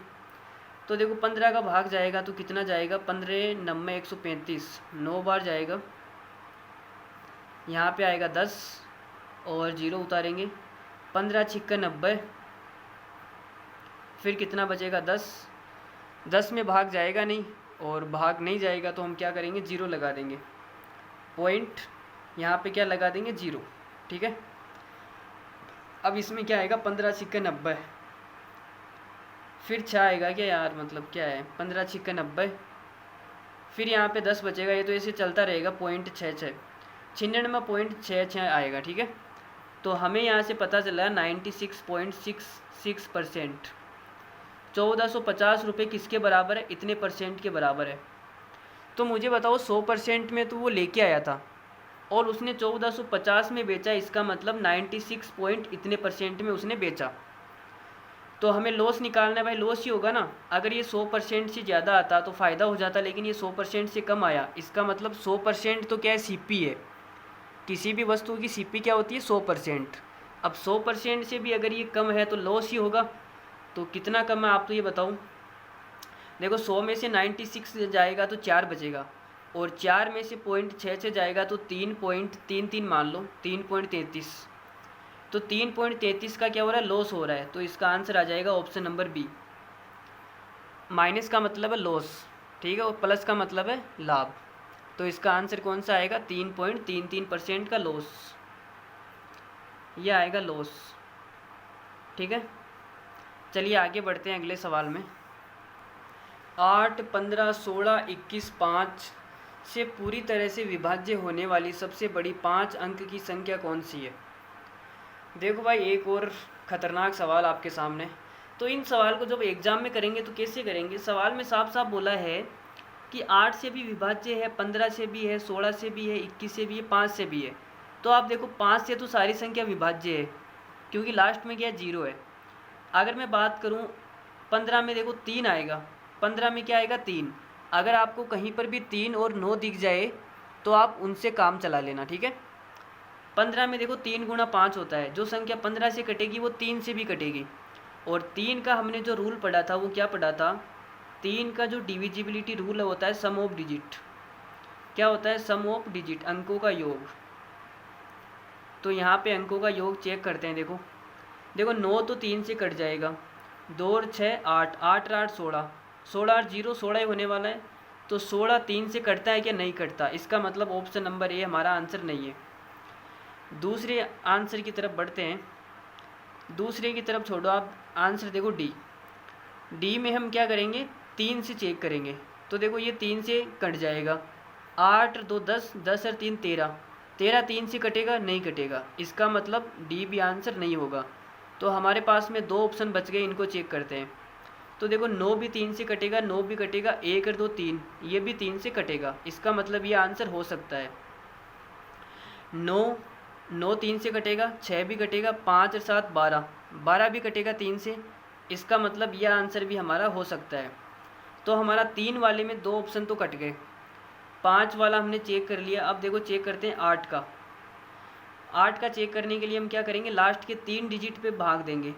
तो देखो 15 का भाग जाएगा तो कितना जाएगा, 15 90 135, 9 बार जाएगा। यहाँ पे आएगा 10 और 0 उतारेंगे, 15 छिक्का 90, फिर कितना बचेगा 10। 10 में भाग जाएगा नहीं और भाग नहीं जाएगा तो हम क्या करेंगे 0 लगा देंगे, पॉइंट यहाँ पे क्या लगा देंगे 0। ठीक है, अब इसमें क्या आएगा 15 छिक्का 90, फिर 6 आएगा क्या यार, मतलब क्या है 15 छिक्का 90, फिर यहाँ पे 10 बचेगा। ये तो ऐसे चलता रहेगा, पॉइंट 66, 96.66 आएगा। ठीक है, तो हमें यहाँ से पता चला 96.66%। 1450 रुपये किसके बराबर है, इतने परसेंट के बराबर है। तो मुझे बताओ 100% में तो वो लेके आया था और उसने 1450 में बेचा, इसका मतलब 96 पॉइंट इतने परसेंट में उसने बेचा। तो हमें लॉस निकालना है भाई, लॉस ही होगा ना। अगर ये 100% से ज़्यादा आता तो फ़ायदा हो जाता, लेकिन ये 100% से कम आया, इसका मतलब 100% तो क्या है सीपी है। किसी भी वस्तु की सीपी क्या होती है 100%। अब 100% से भी अगर ये कम है तो लॉस ही होगा। तो कितना कम है आप तो ये बताओ। देखो 100 में से 96 जाएगा तो 4 बचेगा और 4 में से 0.66 जाएगा तो 3.33 मान लो, 3.33। तो 3.33 का क्या हो रहा है, लॉस हो रहा है। तो इसका आंसर आ जाएगा ऑप्शन नंबर बी। माइनस का मतलब है लॉस, ठीक है, और प्लस का मतलब है लाभ। तो इसका आंसर कौन सा आएगा, 3.33% का लॉस, ये आएगा लॉस। ठीक है, चलिए आगे बढ़ते हैं अगले सवाल में। 8, 15, 16, 21, 5 से पूरी तरह से विभाज्य होने वाली सबसे बड़ी 5 अंक की संख्या कौन सी है। देखो भाई एक और ख़तरनाक सवाल आपके सामने। तो इन सवाल को जब एग्ज़ाम में करेंगे तो कैसे करेंगे, सवाल में साफ साफ बोला है कि 8 से भी विभाज्य है, 15 से भी है, 16 से भी है, 21 से भी है, 5 से भी है। तो आप देखो 5 से तो सारी संख्या विभाज्य है, क्योंकि लास्ट में क्या है, 0 है। अगर मैं बात करूँ 15 में, देखो 3 आएगा, 15 में क्या आएगा, 3। अगर आपको कहीं पर भी 3 और 9 दिख जाए तो आप उनसे काम चला लेना, ठीक है। 15 में देखो 3 गुणा 5 होता है, जो संख्या 15 से कटेगी वो 3 से भी कटेगी। और 3 का हमने जो रूल पढ़ा था वो क्या पढ़ा था, 3 का जो डिविजिबिलिटी रूल होता है, सम ऑफ डिजिट। क्या होता है, सम ऑफ डिजिट, अंकों का योग। तो यहाँ पे अंकों का योग चेक करते हैं। देखो देखो 9 तो 3 से कट जाएगा, 2 और 6 8, 8 और 8 16, 16 और 0 16 ही होने वाला है। तो 16 3 से कटता है क्या, नहीं कटता। इसका मतलब ऑप्शन नंबर ए हमारा आंसर नहीं है। दूसरे आंसर की तरफ बढ़ते हैं। दूसरे की तरफ छोड़ो आप, आंसर देखो डी। डी में हम क्या करेंगे, 3 से चेक करेंगे। तो देखो ये 3 से कट जाएगा, 8 और 2 10, 10 और 3 13, 13 3 से कटेगा, नहीं कटेगा। इसका मतलब डी भी आंसर नहीं होगा। तो हमारे पास में 2 ऑप्शन बच गए, इनको चेक करते हैं। तो देखो 9 भी 3 से कटेगा, 9 भी कटेगा, 1 और 2 3, ये भी 3 से कटेगा। इसका मतलब ये आंसर हो सकता है। 9 3 से कटेगा, 6 भी कटेगा, 5 और 7 12, 12 भी कटेगा 3 से। इसका मतलब यह आंसर भी हमारा हो सकता है। तो हमारा 3 वाले में 2 ऑप्शन तो कट गए। 5 वाला हमने चेक कर लिया। अब देखो चेक करते हैं 8 का। 8 का चेक करने के लिए हम क्या करेंगे, लास्ट के 3 डिजिट पे भाग देंगे।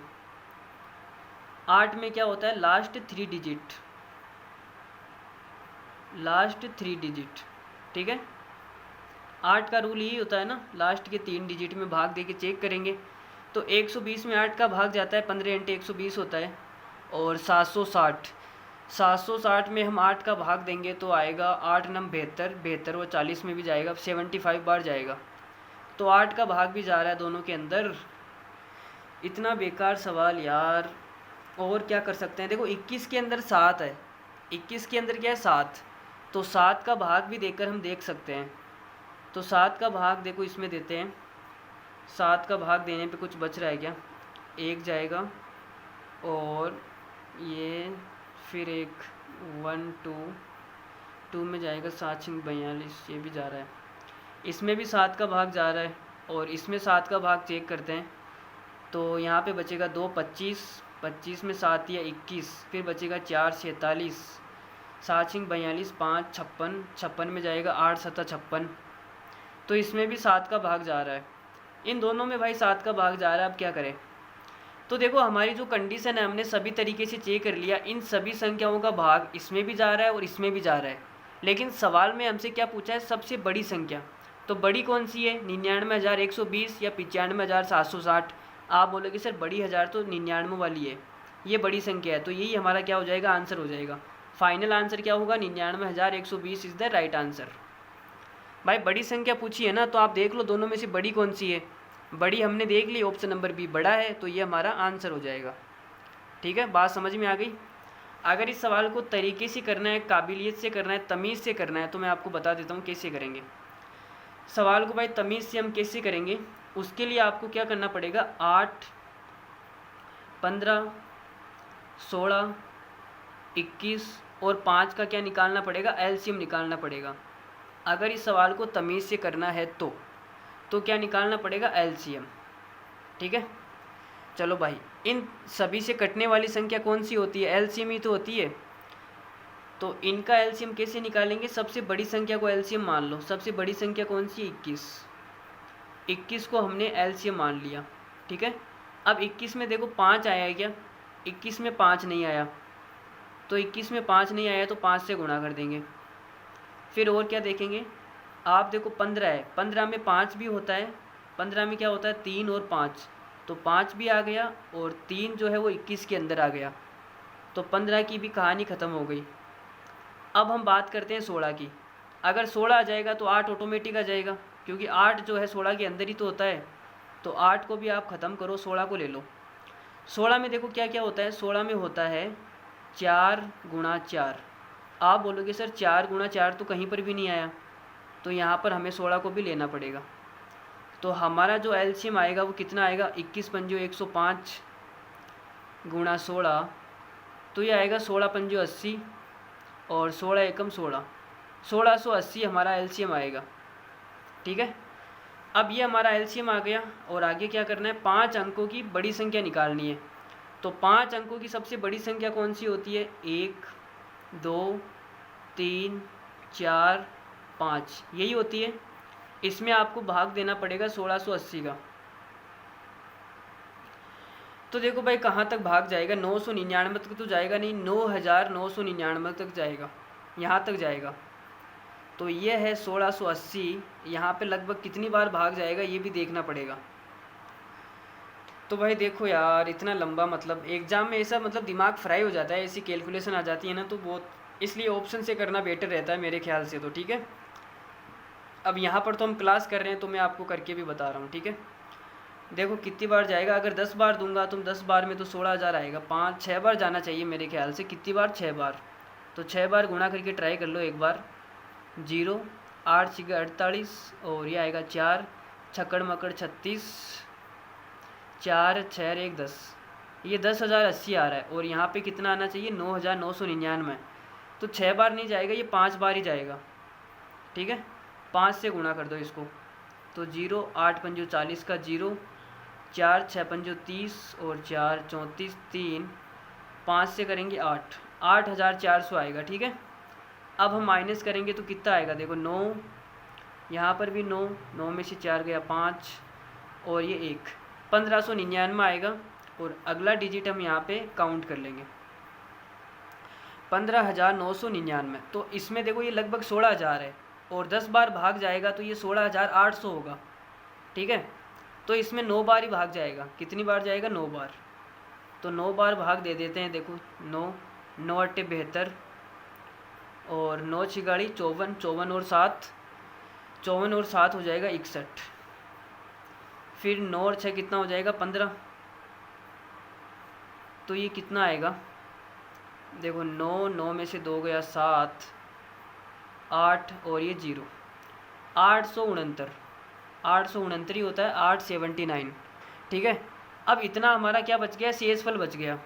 8 में क्या होता है, लास्ट 3 डिजिट, लास्ट 3 डिजिट, ठीक है। 8 का रूल यही होता है ना, लास्ट के 3 डिजिट में भाग दे के चेक करेंगे। तो 120 में 8 का भाग जाता है, 15 × 120 होता है। और 760, 760 में हम 8 का भाग देंगे तो आएगा 8 9 72, 72 और 40 में भी जाएगा, 75 बार जाएगा। तो 8 का भाग भी जा रहा है दोनों के अंदर। इतना बेकार सवाल यार। और क्या कर सकते हैं, देखो 21 के अंदर 7 है, 21 के अंदर क्या है, 7। तो 7 का भाग भी देकर हम देख सकते हैं। तो 7 का भाग देखो इसमें देते हैं। 7 का भाग देने पे कुछ बच रहा है क्या, 1 जाएगा, और ये फिर एक 1 2 में जाएगा, 7 6 42, ये भी जा रहा है। इसमें भी 7 का भाग जा रहा है, और इसमें 7 का भाग चेक करते हैं। तो यहाँ पे बचेगा 2 25, 25 में 7 या 21, फिर बचेगा 4 46, 7 6 42, 5 56, 56 में जाएगा 8 7 56। तो इसमें भी 7 का भाग जा रहा है। इन दोनों में भाई 7 का भाग जा रहा है। अब क्या करें। तो देखो हमारी जो कंडीशन है, हमने सभी तरीके से चेक कर लिया, इन सभी संख्याओं का भाग इसमें भी जा रहा है और इसमें भी जा रहा है। लेकिन सवाल में हमसे क्या पूछा है, सबसे बड़ी संख्या। तो बड़ी कौन सी है, 99,120 या 95,760। आप बोलोगे सर बड़ी हज़ार तो 99 वाली है, ये बड़ी संख्या है। तो यही हमारा क्या हो जाएगा, आंसर हो जाएगा। फाइनल आंसर क्या होगा, 99,120 इज़ द राइट आंसर। भाई बड़ी संख्या पूछी है ना, तो आप देख लो दोनों में से बड़ी कौन सी है। बड़ी हमने देख ली, ऑप्शन नंबर बी बड़ा है, तो ये हमारा आंसर हो जाएगा। ठीक है, बात समझ में आ गई। अगर इस सवाल को तरीके से करना है, काबिलियत से करना है, तमीज़ से करना है, तो मैं आपको बता देता हूँ कैसे करेंगे सवाल को। भाई तमीज़ से हम कैसे करेंगे, उसके लिए आपको क्या करना पड़ेगा, 8 15 16 21 और 5 का क्या निकालना पड़ेगा, एलसीएम निकालना पड़ेगा। अगर इस सवाल को तमीज़ से करना है तो क्या निकालना पड़ेगा, एलसीएम। ठीक है, चलो भाई, इन सभी से कटने वाली संख्या कौन सी होती है, एलसीएम ही तो होती है। तो इनका एलसीएम कैसे निकालेंगे, सबसे बड़ी संख्या को एलसीएम मान लो। सबसे बड़ी संख्या कौन सी, 21 को हमने एलसीएम मान लिया। ठीक है, अब 21 में देखो 5 आया है क्या, 21 में 5 नहीं आया। तो 21 में 5 नहीं आया तो 5 से गुणा कर देंगे। फिर और क्या देखेंगे, आप देखो 15 है, 15 में 5 भी होता है। 15 में क्या होता है, 3 और 5, तो 5 भी आ गया, और 3 जो है वो 21 के अंदर आ गया। तो 15 की भी कहानी ख़त्म हो गई। अब हम बात करते हैं 16 की। अगर 16 आ जाएगा तो 8 ऑटोमेटिक आ जाएगा, क्योंकि 8 जो है 16 के अंदर ही तो होता है। तो 8 को भी आप ख़त्म करो, 16 को ले लो। 16 में देखो क्या क्या होता है, 16 में होता है 4 × 4। आप बोलोगे सर 4 × 4 तो कहीं पर भी नहीं आया, तो यहाँ पर हमें 16 को भी लेना पड़ेगा। तो हमारा जो एलसीएम आएगा वो कितना आएगा, 21 पंजो 105 × 16, तो ये आएगा 16 पंजो 80 और 16 एकम 16। 1680 हमारा एलसीएम आएगा। ठीक है, अब ये हमारा एलसीएम आ गया और आगे क्या करना है, 5 अंकों की बड़ी संख्या निकालनी है। तो 5 अंकों की सबसे बड़ी संख्या कौन सी होती है, 1 2 3 4 5 यही होती है। इसमें आपको भाग देना पड़ेगा 1680 का। तो देखो भाई कहाँ तक भाग जाएगा, 999 तक तो जाएगा नहीं, 9999 तक जाएगा, यहाँ तक जाएगा। तो ये है 1680, यहाँ पे लगभग कितनी बार भाग जाएगा ये भी देखना पड़ेगा। तो भाई देखो यार इतना लंबा, मतलब एग्ज़ाम में ऐसा मतलब दिमाग फ्राई हो जाता है, ऐसी कैलकुलेशन आ जाती है ना, तो बहुत, इसलिए ऑप्शन से करना बेटर रहता है मेरे ख्याल से तो। ठीक है, अब यहाँ पर तो हम क्लास कर रहे हैं तो मैं आपको करके भी बता रहा हूँ। ठीक है, देखो कितनी बार जाएगा, अगर 10 बार दूंगा तो 10 बार में तो 16,000 आएगा, 5-6 बार जाना चाहिए मेरे ख्याल से। कितनी बार, 6 बार। तो 6 बार गुणा करके ट्राई कर लो एक बार। 0 8 6 48 और ये आएगा 4 छक्कड़ मकड़ 36 4 6 1 10, ये 10,080 आ रहा है। और यहाँ पे कितना आना चाहिए, 9,999। तो 6 बार नहीं जाएगा, ये 5 बार ही जाएगा। ठीक है, 5 से गुणा कर दो इसको, तो 0 8 पंजो 40 का 0, 4 6 पंजो 30 और 4 34 3, 5 से करेंगे 8, 8,400 आएगा। ठीक है, अब हम माइनस करेंगे तो कितना आएगा, देखो 9, यहाँ पर भी 9, 9 में से 4 गया 5 और ये 1, 1599 आएगा। और अगला डिजिट हम यहाँ पे काउंट कर लेंगे, 15,999। तो इसमें देखो ये लगभग 16,000 है और 10 बार भाग जाएगा तो ये 16,800 होगा। ठीक है, तो इसमें 9 बार ही भाग जाएगा। कितनी बार जाएगा, 9 बार। तो 9 बार भाग दे देते हैं, देखो 9 9 8 72 और 9 छिगाड़ी 54, 54 और 7, 54 और 7 हो जाएगा 61, फिर 9 और 6 कितना हो जाएगा, 15। तो ये कितना आएगा, देखो 9, 9 में से 2 गया 7, 8 और ये 0, 869, 869 ही होता है, 879। ठीक है, अब इतना हमारा क्या बच गया, शेषफल बच गया।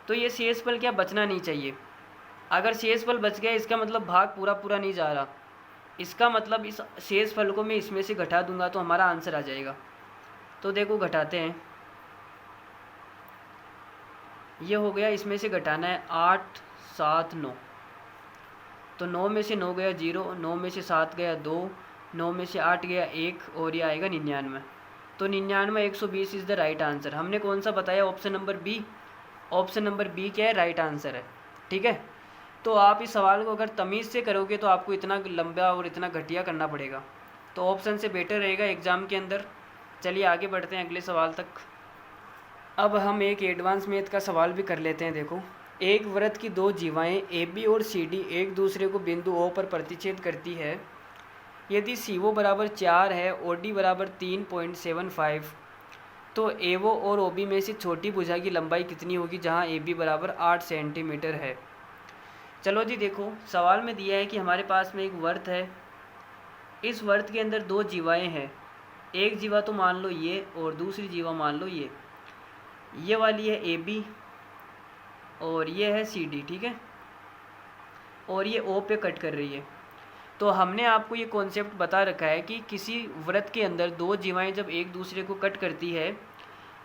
तो ये शेषफल क्या बचना नहीं चाहिए। अगर शेषफल बच गया इसका मतलब भाग पूरा पूरा नहीं जा रहा, इसका मतलब इस शेषफल को मैं इसमें से घटा दूंगा तो हमारा आंसर आ जाएगा। तो देखो घटाते हैं, ये हो गया, इसमें से घटाना है 8 7 9, तो 9 में से 9 गया 0, 9 में से 7 गया 2, 9 में से 8 गया 1 और ये आएगा 99। तो 99 120 इज़ द राइट आंसर। हमने कौन सा बताया, option number B. Option number B क्या है, राइट आंसर है। ठीक है, तो आप इस सवाल को अगर तमीज़ से करोगे तो आपको इतना लंबा और इतना घटिया करना पड़ेगा, तो ऑप्शन से बेटर रहेगा एग्ज़ाम के अंदर। चलिए आगे बढ़ते हैं अगले सवाल तक। अब हम एक एडवांस मैथ का सवाल भी कर लेते हैं। देखो, एक वृत्त की 2 जीवाएँ ए बी और सी डी एक दूसरे को बिंदु ओ पर प्रतिच्छेद करती है। यदि सी ओ बराबर 4 है और डी बराबर 3.75, तो ए ओ और ओ बी में से छोटी भुजा की लंबाई कितनी होगी, जहाँ ए बी बराबर 8 सेंटीमीटर है। चलो जी, देखो सवाल में दिया है कि हमारे पास में एक वृत्त है, इस वृत्त के अंदर 2 जीवाएँ हैं। एक जीवा तो मान लो ये और दूसरी जीवा मान लो ये वाली है ए बी और ये है सी डी। ठीक है, और ये ओ पे कट कर रही है। तो हमने आपको ये कॉन्सेप्ट बता रखा है कि किसी वृत्त के अंदर 2 जीवाएँ जब एक दूसरे को कट करती है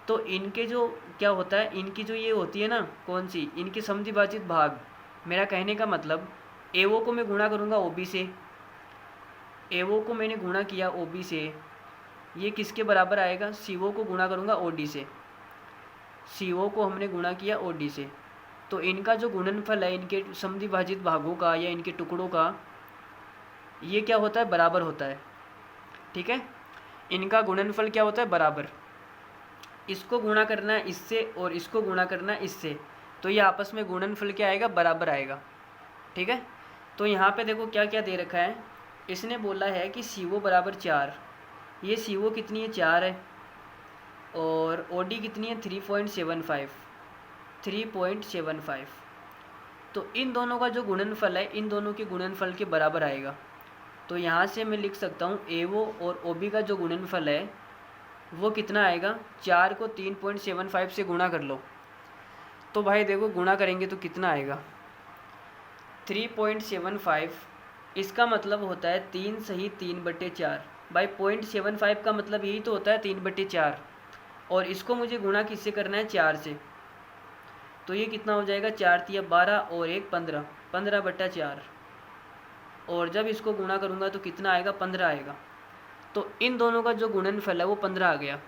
तो इनके जो क्या होता है, इनकी जो ये होती है ना, कौन सी, इनके समद्विभाजित भाग। मेरा कहने का मतलब, ए ओ को मैं गुणा करूँगा ओ बी से, ए ओ को मैंने गुणा किया ओ बी से, ये किसके बराबर आएगा, सी ओ को गुणा करूँगा ओ डी से, सी ओ को हमने गुणा किया ओ डी से। तो इनका जो गुणनफल है इनके समद्विभाजित भागों का या इनके टुकड़ों का, ये क्या होता है, बराबर होता है। ठीक है, इनका गुणनफल क्या होता है, बराबर। इसको गुणा करना है इससे और इसको गुणा करना है इससे, तो ये आपस में गुणनफल क्या आएगा, बराबर आएगा। ठीक है, तो यहाँ पे देखो क्या क्या दे रखा है। इसने बोला है कि सी ओ बराबर 4, ये सी ओ कितनी है, 4 है, और ओ डी कितनी है, 3.75। तो इन दोनों का जो गुणनफल है इन दोनों के गुणनफल के बराबर आएगा। तो यहाँ से मैं लिख सकता हूँ ए ओ और ओ बी का जो गुणनफल है वो कितना आएगा, 4 को 3.75 से गुणा कर लो। तो भाई देखो गुणा करेंगे तो कितना आएगा, 3.75 इसका मतलब होता है 3 सही 3/4। भाई 0.75 का मतलब यही तो होता है 3/4, और इसको मुझे गुणा किससे करना है, 4 से। तो ये कितना हो जाएगा, 4 तिया 12 और 1 15, 15/4। और जब इसको गुणा करूँगा तो कितना आएगा, 15 आएगा। तो इन दोनों का जो गुणनफल है वो 15 आ गया।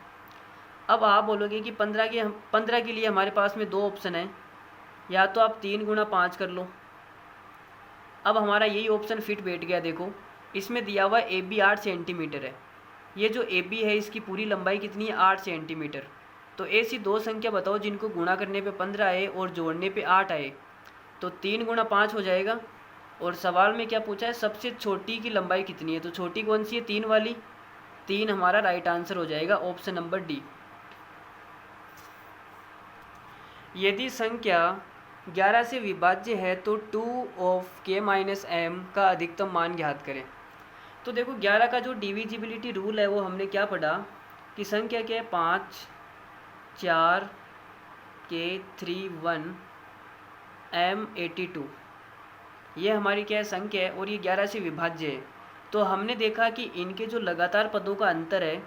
अब आप बोलोगे कि 15 के लिए हमारे पास में दो ऑप्शन है, या तो आप 3 गुणा 5 कर लो। अब हमारा यही ऑप्शन फिट बैठ गया। देखो इसमें दिया हुआ ए बी 8 सेंटीमीटर है। ये जो ए बी है इसकी पूरी लंबाई कितनी है, 8 सेंटीमीटर। तो ऐसी दो संख्या बताओ जिनको गुणा करने पे 15 आए और जोड़ने पे 8 आए। तो 3 गुणा 5 हो जाएगा। और सवाल में क्या पूछा है, सबसे छोटी की लंबाई कितनी है, तो छोटी कौन सी है, 3 वाली। 3 हमारा राइट आंसर हो जाएगा, ऑप्शन नंबर डी। यदि संख्या 11 से विभाज्य है तो 2 ऑफ k माइनस एम का अधिकतम मान ज्ञात करें। तो देखो 11 का जो डिविजिबिलिटी रूल है वो हमने क्या पढ़ा कि संख्या क्या है, 5 4 k 3 1 m 82। ये हमारी क्या है, संख्या है, और ये 11 से विभाज्य है। तो हमने देखा कि इनके जो लगातार पदों का अंतर है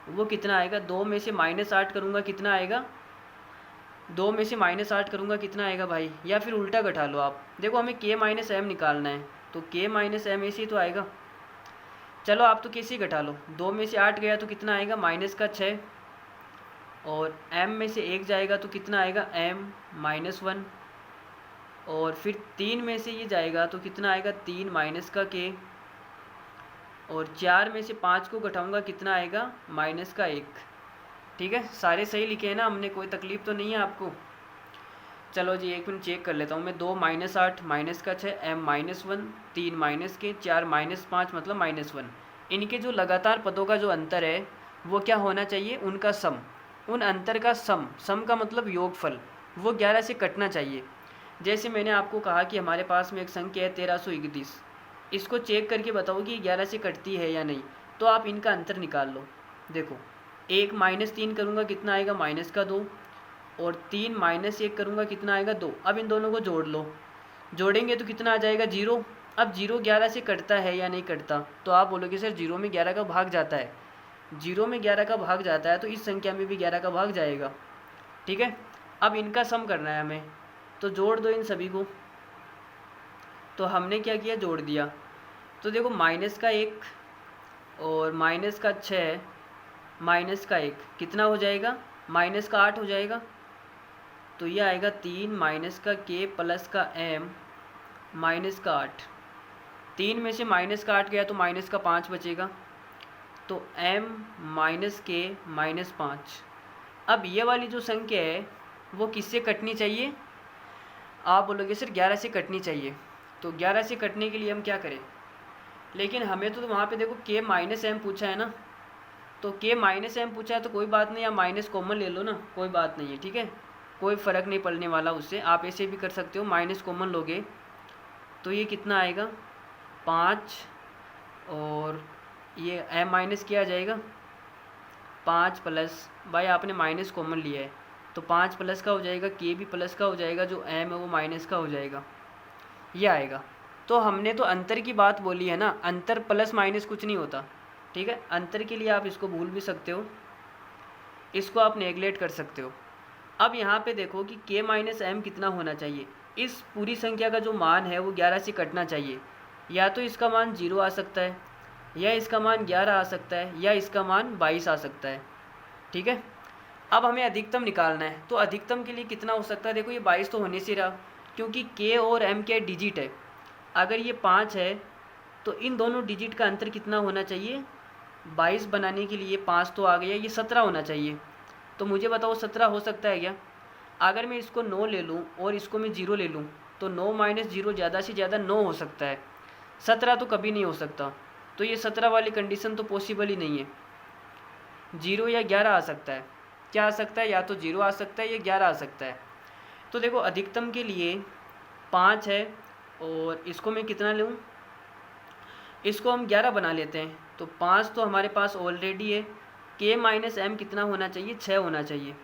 वो कितना आएगा, 2 में से -8 करूँगा कितना आएगा, 2 में से -8 करूँगा कितना आएगा भाई, या फिर उल्टा घटा लो आप। देखो हमें k माइनस एम निकालना है, तो k माइनस एम ऐसे ही तो आएगा। चलो आप तो कैसे घटा लो, 2 में से 8 गया तो कितना आएगा, -6, और m में से 1 जाएगा तो कितना आएगा, m -1, और फिर 3 में से ये जाएगा तो कितना आएगा, 3 -k, और 4 में से 5 को घटाऊँगा कितना आएगा, -1। ठीक है, सारे सही लिखे हैं ना हमने, कोई तकलीफ़ तो नहीं है आपको। चलो जी एक मिनट चेक कर लेता हूँ मैं। 2 -8 -6 m -1 3 -k 4 -5 मतलब -1। इनके जो लगातार पदों का जो अंतर है वो क्या होना चाहिए, उनका सम। उन अंतर का सम का मतलब योगफल, वो 11 से कटना चाहिए। जैसे मैंने आपको कहा कि हमारे पास में एक संख्या है 1331, इसको चेक करके बताओ कि 11 से कटती है या नहीं। तो आप इनका अंतर निकाल लो। देखो 1 -3 करूँगा कितना आएगा, -2, और 3 -1 करूँगा कितना आएगा, 2। अब इन दोनों को जोड़ लो, जोड़ेंगे तो कितना आ जाएगा, 0। अब 0 11 से कटता है या नहीं कटता, तो आप बोलोगे सर 0 में 11 का भाग जाता है। 0 में 11 का भाग जाता है तो इस संख्या में भी 11 का भाग जाएगा। ठीक है, अब इनका सम करना है हमें, तो जोड़ दो इन सभी को। तो हमने क्या किया, जोड़ दिया। तो देखो -1 और -6 -1 कितना हो जाएगा, -8 हो जाएगा। तो ये आएगा 3 -k प्लस का m -8। 3 में से -8 गया तो -5 बचेगा, तो m -k -5। अब ये वाली जो संख्या है वो किससे कटनी चाहिए, आप बोलोगे सर 11 से कटनी चाहिए। तो 11 से कटने के लिए हम क्या करें, लेकिन हमें तो वहाँ पे देखो k -m पूछा है ना, तो k -m पूछा है तो कोई बात नहीं, आप माइनस कॉमन ले लो ना, कोई बात नहीं है। ठीक है, कोई फ़र्क नहीं पड़ने वाला उससे, आप ऐसे भी कर सकते हो, माइनस कॉमन लोगे तो ये कितना आएगा, 5, और ये m माइनस क्या आ जाएगा, 5 प्लस, भाई आपने माइनस कॉमन लिया है तो 5 प्लस का हो जाएगा, k भी प्लस का हो जाएगा, जो m है वो माइनस का हो जाएगा, ये आएगा। तो हमने तो अंतर की बात बोली है ना, अंतर प्लस माइनस कुछ नहीं होता। ठीक है, अंतर के लिए आप इसको भूल भी सकते हो, इसको आप नेगलेक्ट कर सकते हो। अब यहाँ पे देखो कि k -m कितना होना चाहिए, इस पूरी संख्या का जो मान है वो 11 से कटना चाहिए। या तो इसका मान 0 आ सकता है, या इसका मान 11 आ सकता है, या इसका मान 22 आ सकता है। ठीक है, अब हमें अधिकतम निकालना है, तो अधिकतम के लिए कितना हो सकता है, देखो ये 22 तो होने से रहा, क्योंकि k और m क्या डिजिट है। अगर ये 5 है तो इन दोनों डिजिट का अंतर कितना होना चाहिए, 22 बनाने के लिए 5 तो आ गया, ये 17 होना चाहिए। तो मुझे बताओ 17 हो सकता है क्या। अगर मैं इसको 9 ले लूँ और इसको मैं 0 ले लूँ तो 9 - 0 ज़्यादा से ज़्यादा 9 हो सकता है, 17 तो कभी नहीं हो सकता। तो ये 17 वाली कंडीशन तो पॉसिबल ही नहीं है। 0 या 11 आ सकता है, क्या आ सकता है, या तो 0 आ सकता है या 11 आ सकता है। तो देखो अधिकतम के लिए 5 है, और इसको मैं कितना लूँ, इसको हम 11 बना लेते हैं। तो 5 तो हमारे पास ऑलरेडी है, k -m कितना होना चाहिए, 6 होना चाहिए,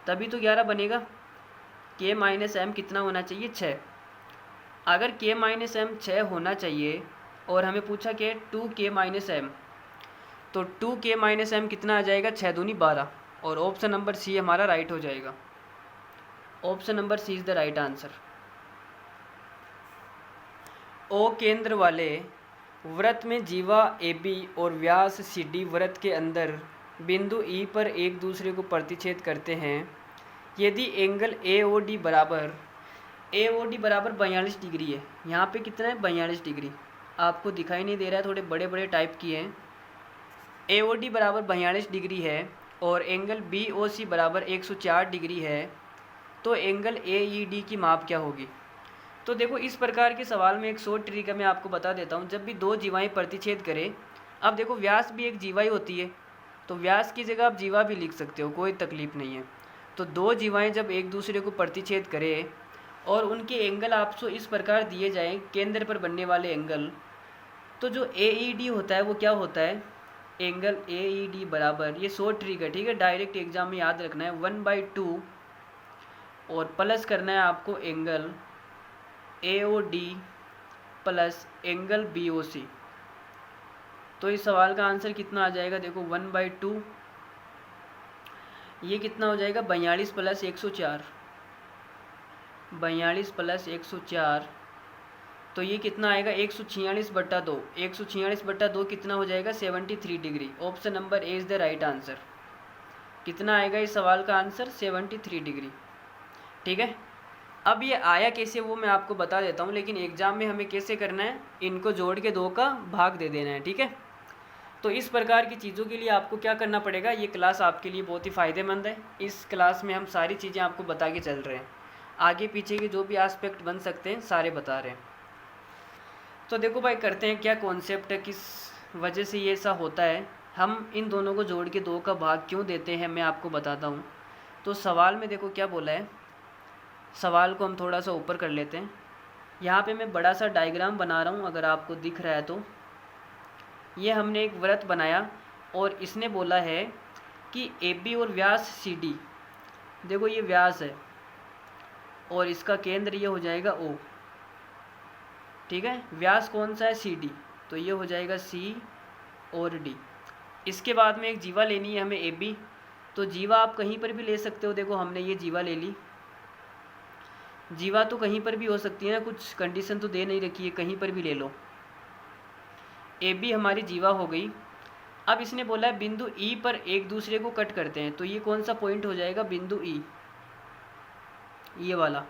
तभी तो 11 बनेगा। k -m कितना होना चाहिए, 6। अगर k -m 6 होना चाहिए और हमें पूछा कि 2k माइनस एम, तो 2k माइनस एम कितना आ जाएगा, 6 दूनी 12, और ऑप्शन नंबर सी हमारा राइट हो जाएगा। Option number C is the right answer. O केंद्र वाले वृत्त में जीवा AB और व्यास CD वृत्त के अंदर बिंदु E पर एक दूसरे को प्रतिच्छेद करते हैं यदि एंगल AOD बराबर 42 डिग्री है। यहाँ पे कितना है, 42 डिग्री, आपको दिखाई नहीं दे रहा है, थोड़े बड़े बड़े टाइप किए हैं। AOD बराबर 42 डिग्री है और एंगल BOC बराबर 104 डिग्री है, तो एंगल AED की माप क्या होगी। तो देखो इस प्रकार के सवाल में एक शॉर्ट तरीका मैं आपको बता देता हूँ। जब भी दो जीवाएँ प्रतिच्छेद करें, अब देखो व्यास भी एक जीवा ही होती है, तो व्यास की जगह आप जीवा भी लिख सकते हो, कोई तकलीफ़ नहीं है। तो दो जीवाएँ जब एक दूसरे को प्रतिच्छेद करें और उनके एंगल आपको इस प्रकार दिए जाएँ, केंद्र पर बनने वाले एंगल, तो जो AED होता है वो क्या होता है, एंगल AED बराबर, ये शॉर्ट ट्रिक है, ठीक है, डायरेक्ट एग्जाम में याद रखना है, 1/2 और प्लस करना है आपको angle AOD plus angle BOC। तो इस सवाल का आंसर कितना आ जाएगा, देखो 1/2, ये कितना हो जाएगा, 42 प्लस 104, 42 प्लस 104, तो ये कितना आएगा, 146/2, 146/2 कितना हो जाएगा, 73 degree. Option number A is the right answer. कितना आएगा इस सवाल का आंसर, 73 डिग्री, ठीक है। अब ये आया कैसे वो मैं आपको बता देता हूँ, लेकिन एग्ज़ाम में हमें कैसे करना है, इनको जोड़ के 2 का भाग दे देना है, ठीक है। तो इस प्रकार की चीज़ों के लिए आपको क्या करना पड़ेगा, ये क्लास आपके लिए बहुत ही फ़ायदेमंद है। इस क्लास में हम सारी चीज़ें आपको बता के चल रहे हैं, आगे पीछे के जो भी एस्पेक्ट बन सकते हैं सारे बता रहे हैं। तो देखो भाई करते हैं क्या कॉन्सेप्ट है, किस वजह से ये ऐसा होता है, हम इन दोनों को जोड़ के 2 का भाग क्यों देते हैं मैं आपको बताता हूँ। तो सवाल में देखो क्या बोला है, सवाल को हम थोड़ा सा ऊपर कर लेते हैं। यहाँ पे मैं बड़ा सा डायग्राम बना रहा हूँ, अगर आपको दिख रहा है तो ये हमने एक वृत्त बनाया और इसने बोला है कि AB और व्यास CD, देखो ये व्यास है और इसका केंद्र ये हो जाएगा O, ठीक है। व्यास कौन सा है, CD, तो ये हो जाएगा C और D। इसके बाद में एक जीवा लेनी है हमें AB, तो जीवा आप कहीं पर भी ले सकते हो, देखो हमने ये जीवा ले ली, जीवा तो कहीं पर भी हो सकती है ना, कुछ कंडीशन तो दे नहीं रखी है, कहीं पर भी ले लो। AB हमारी जीवा हो गई। अब इसने बोला है बिंदु E पर एक दूसरे को कट करते हैं, तो ये कौन सा पॉइंट हो जाएगा, बिंदु E, ये वाला।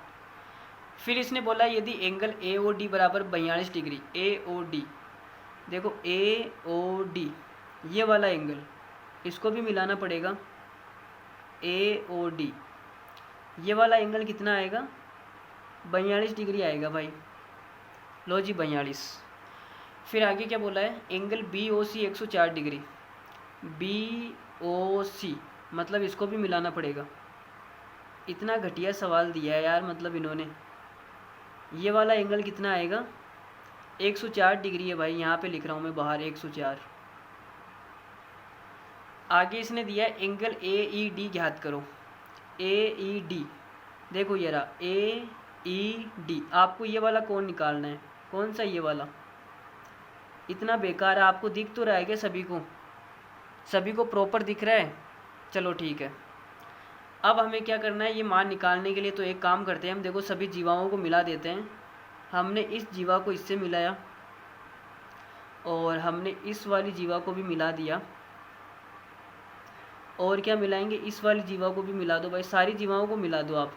फिर इसने बोला यदि एंगल AOD बराबर 42 डिग्री, AOD, देखो AOD ये वाला एंगल, इसको भी मिलाना पड़ेगा, AOD ये वाला एंगल कितना आएगा, 42 डिग्री आएगा भाई, लो जी 42। फिर आगे क्या बोला है, एंगल BOC 104 डिग्री, BOC मतलब इसको भी मिलाना पड़ेगा। इतना घटिया सवाल दिया है यार, मतलब इन्होंने, ये वाला एंगल कितना आएगा, 104 डिग्री है भाई, यहाँ पे लिख रहा हूँ मैं बाहर 104। आगे इसने दिया है एंगल AED ज्ञात करो, AED, देखो ये रहा AED, आपको ये वाला कौन निकालना है, कौन सा, ये वाला। इतना बेकार है, आपको दिख तो रहा है क्या, सभी को प्रॉपर दिख रहा है, चलो ठीक है। अब हमें क्या करना है, ये मान निकालने के लिए तो एक काम करते हैं हम, देखो सभी जीवाओं को मिला देते हैं। हमने इस जीवा को इससे मिलाया और हमने इस वाली जीवा को भी मिला दिया, और क्या मिलाएंगे, इस वाली जीवा को भी मिला दो भाई, सारी जीवाओं को मिला दो आप,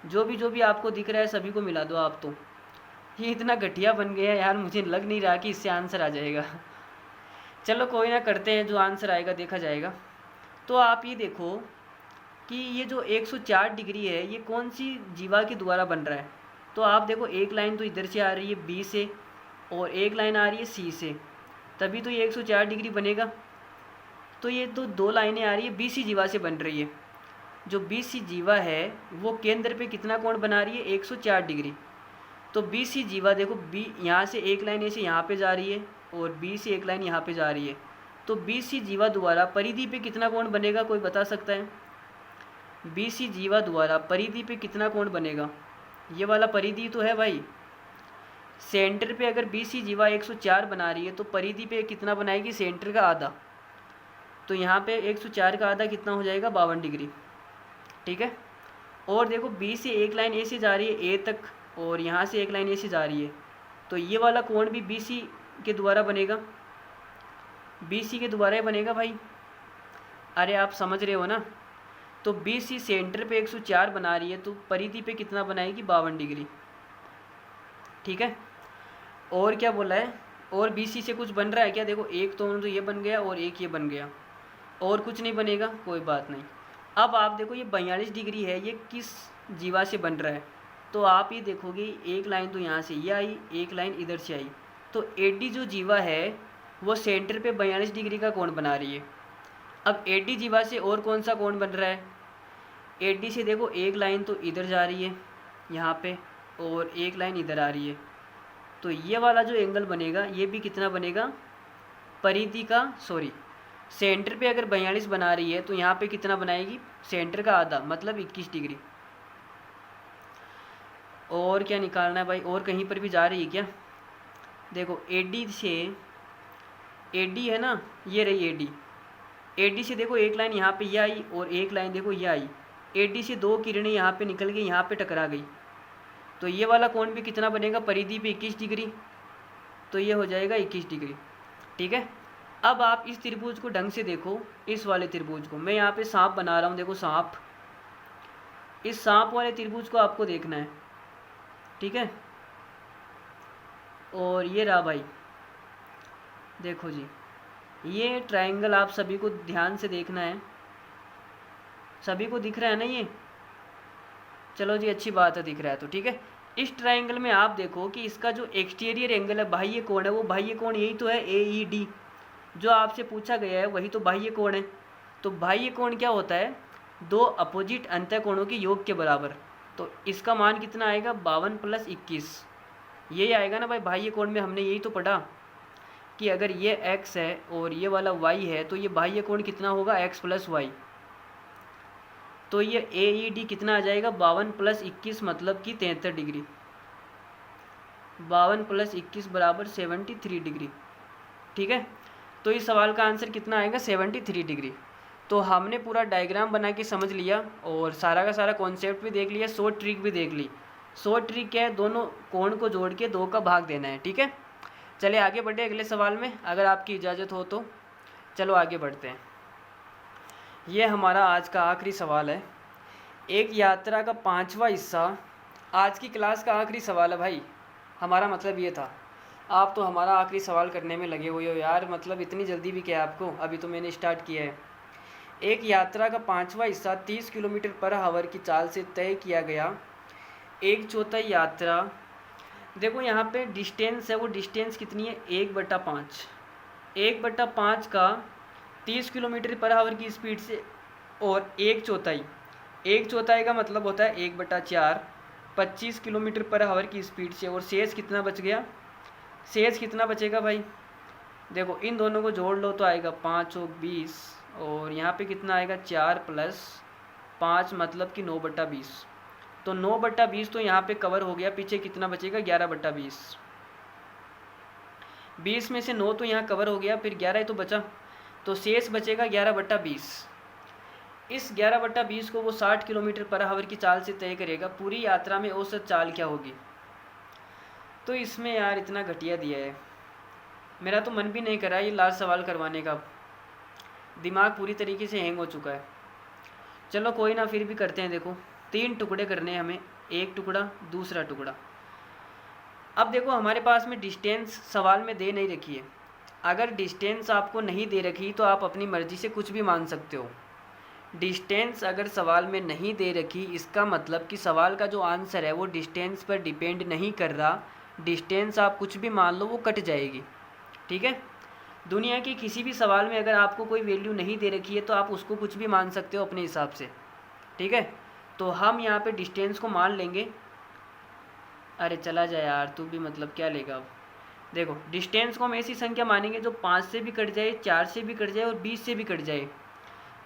जो भी आपको दिख रहा है सभी को मिला दो आप। तो ये इतना घटिया बन गया है यार, मुझे लग नहीं रहा कि इससे आंसर आ जाएगा। चलो कोई ना, करते हैं, जो आंसर आएगा देखा जाएगा। तो आप ये देखो कि ये जो 104 डिग्री है ये कौन सी जीवा के द्वारा बन रहा है। तो आप देखो एक लाइन तो इधर से आ रही है B से और एक लाइन आ रही है C से, तभी तो ये 104 डिग्री बनेगा। तो ये तो 2 लाइनें आ रही है BC जीवा से बन रही है। जो BC जीवा है वो केंद्र पे कितना कोण बना रही है, 104 डिग्री। तो BC जीवा देखो, B यहाँ से एक लाइन ऐसे यहाँ पे जा रही है और B से एक लाइन यहाँ पे जा रही है, तो BC जीवा द्वारा परिधि पे कितना कोण बनेगा, कोई बता सकता है। BC जीवा द्वारा परिधि पे कितना कोण बनेगा, ये वाला परिधि तो है भाई, सेंटर पे अगर बी सी जीवा 104 बना रही है तो परिधि पे कितना बनाएगी, सेंटर का आधा। तो यहाँ पे 104 का आधा कितना हो जाएगा, 52 डिग्री। ठीक है। और देखो बी से एक लाइन ए से जा रही है ए तक, और यहाँ से एक लाइन ए से जा रही है, तो ये वाला कोण भी बी सी के द्वारा बनेगा, बी सी के द्वारा ही बनेगा भाई। अरे आप समझ रहे हो ना। तो बी सी सेंटर पे 104 बना रही है तो परिधि पे कितना बनाएगी, 52 डिग्री। ठीक है। और क्या बोला है, और बी सी से कुछ बन रहा है क्या, देखो एक तो ये बन गया और एक ये बन गया, और कुछ नहीं बनेगा, कोई बात नहीं। अब आप देखो ये 42 डिग्री है, ये किस जीवा से बन रहा है, तो आप ये देखोगे एक लाइन तो यहाँ से ये आई, एक लाइन इधर से आई, तो एडी जो जीवा है वो सेंटर पे 42 डिग्री का कोण बना रही है। अब एडी जीवा से और कौन सा कोण बन रहा है, एडी से देखो एक लाइन तो इधर जा रही है यहाँ पे, और एक लाइन इधर आ रही है, तो ये वाला जो एंगल बनेगा ये भी कितना बनेगा, परिधि का सेंटर पे अगर 42 बना रही है तो यहाँ पे कितना बनाएगी, सेंटर का आधा, मतलब 21 डिग्री। और क्या निकालना है भाई, और कहीं पर भी जा रही है क्या, देखो एडी से, एडी है ना, ये रही एडी, एडी से देखो एक लाइन यहाँ पे ये आई और एक लाइन देखो ये आई, एडी से दो किरणें यहाँ पे निकल गई, यहाँ पे टकरा गई, तो ये वाला कोण भी कितना बनेगा, परिधि पे 21 डिग्री, तो ये हो जाएगा 21 डिग्री। ठीक है। अब आप इस त्रिभुज को ढंग से देखो, इस वाले त्रिभुज को मैं यहाँ पे सांप बना रहा हूँ, देखो सांप, इस सांप वाले त्रिभुज को आपको देखना है। ठीक है। और ये रहा भाई, देखो जी ये ट्रायंगल आप सभी को ध्यान से देखना है, सभी को दिख रहा है ना ये, चलो जी अच्छी बात है, दिख रहा है तो ठीक है। इस ट्रायंगल में आप देखो कि इसका जो एक्सटीरियर एंगल है, बाह्य कोण है, वो बाह्य कोण यही तो है AED, जो आपसे पूछा गया है वही तो बाह्य कोण है। तो बाह्य कोण क्या होता है, दो अपोजिट अंतःकोणों के योग के बराबर, तो इसका मान कितना आएगा, 52 + 21, यही आएगा ना भाई। बाह्य कोण में हमने यही तो पढ़ा कि अगर ये x है और ये वाला y है तो ये बाह्य कोण कितना होगा, x + y, तो ये AED कितना आ जाएगा, 52 + 21 मतलब कि 73 डिग्री, 52 + 21 = 73 डिग्री। ठीक है। तो इस सवाल का आंसर कितना आएगा, 73 डिग्री। तो हमने पूरा डायग्राम बना के समझ लिया और सारा का सारा कॉन्सेप्ट भी देख लिया, शॉर्ट ट्रिक भी देख ली। शॉर्ट ट्रिक क्या है, दोनों कोण को जोड़ के 2 का भाग देना है। ठीक है। चलिए आगे बढ़े अगले सवाल में, अगर आपकी इजाज़त हो तो चलो आगे बढ़ते हैं। ये हमारा आज का आखिरी सवाल है, एक यात्रा का 5वां हिस्सा, आज की क्लास का आखिरी सवाल है भाई। हमारा मतलब ये था, आप तो हमारा आखिरी सवाल करने में लगे हुए हो यार, मतलब इतनी जल्दी भी क्या आपको, अभी तो मैंने स्टार्ट किया है। एक यात्रा का 5वां हिस्सा 30 किलोमीटर/आवर की चाल से तय किया गया, 1/4 यात्रा, देखो यहाँ पे डिस्टेंस है, वो डिस्टेंस कितनी है, 1/5, 1/5 का 30 किलोमीटर/आवर की स्पीड से, और 1/4, 1/4 का मतलब होता है 1/4, 25 किलोमीटर/आवर की स्पीड से, और शेष कितना बच गया, शेष कितना बचेगा भाई, देखो इन दोनों को जोड़ लो तो आएगा 5 और 20, और यहाँ पे कितना आएगा 4 + 5 मतलब कि 9/20, तो 9/20 तो यहाँ पे कवर हो गया, पीछे कितना बचेगा 11/20, 20 में से 9 तो यहाँ कवर हो गया, फिर 11 ही तो बचा, तो शेष बचेगा 11/20। इस 11/20 को वो 60 किलोमीटर/आवर की चाल से तय करेगा, पूरी यात्रा में औसत चाल क्या होगी। तो इसमें यार इतना घटिया दिया है, मेरा तो मन भी नहीं कर रहा ये लास्ट सवाल करवाने का, दिमाग पूरी तरीके से हैंग हो चुका है। चलो कोई ना, फिर भी करते हैं। देखो 3 टुकड़े करने हैं हमें, एक टुकड़ा, दूसरा टुकड़ा। अब देखो हमारे पास में डिस्टेंस सवाल में दे नहीं रखी है, अगर डिस्टेंस आपको नहीं दे रखी तो आप अपनी मर्ज़ी से कुछ भी मान सकते हो। डिस्टेंस अगर सवाल में नहीं दे रखी, इसका मतलब कि सवाल का जो आंसर है वो डिस्टेंस पर डिपेंड नहीं कर रहा, डिस्टेंस आप कुछ भी मान लो वो कट जाएगी। ठीक है। दुनिया की किसी भी सवाल में अगर आपको कोई वैल्यू नहीं दे रखी है तो आप उसको कुछ भी मान सकते हो अपने हिसाब से। ठीक है। तो हम यहाँ पे डिस्टेंस को मान लेंगे, अरे चला जाए यार तू भी, मतलब क्या लेगा अब। देखो डिस्टेंस को हम ऐसी संख्या मानेंगे जो 5 से भी कट जाए, 4 से भी कट जाए और 20 से भी कट जाए।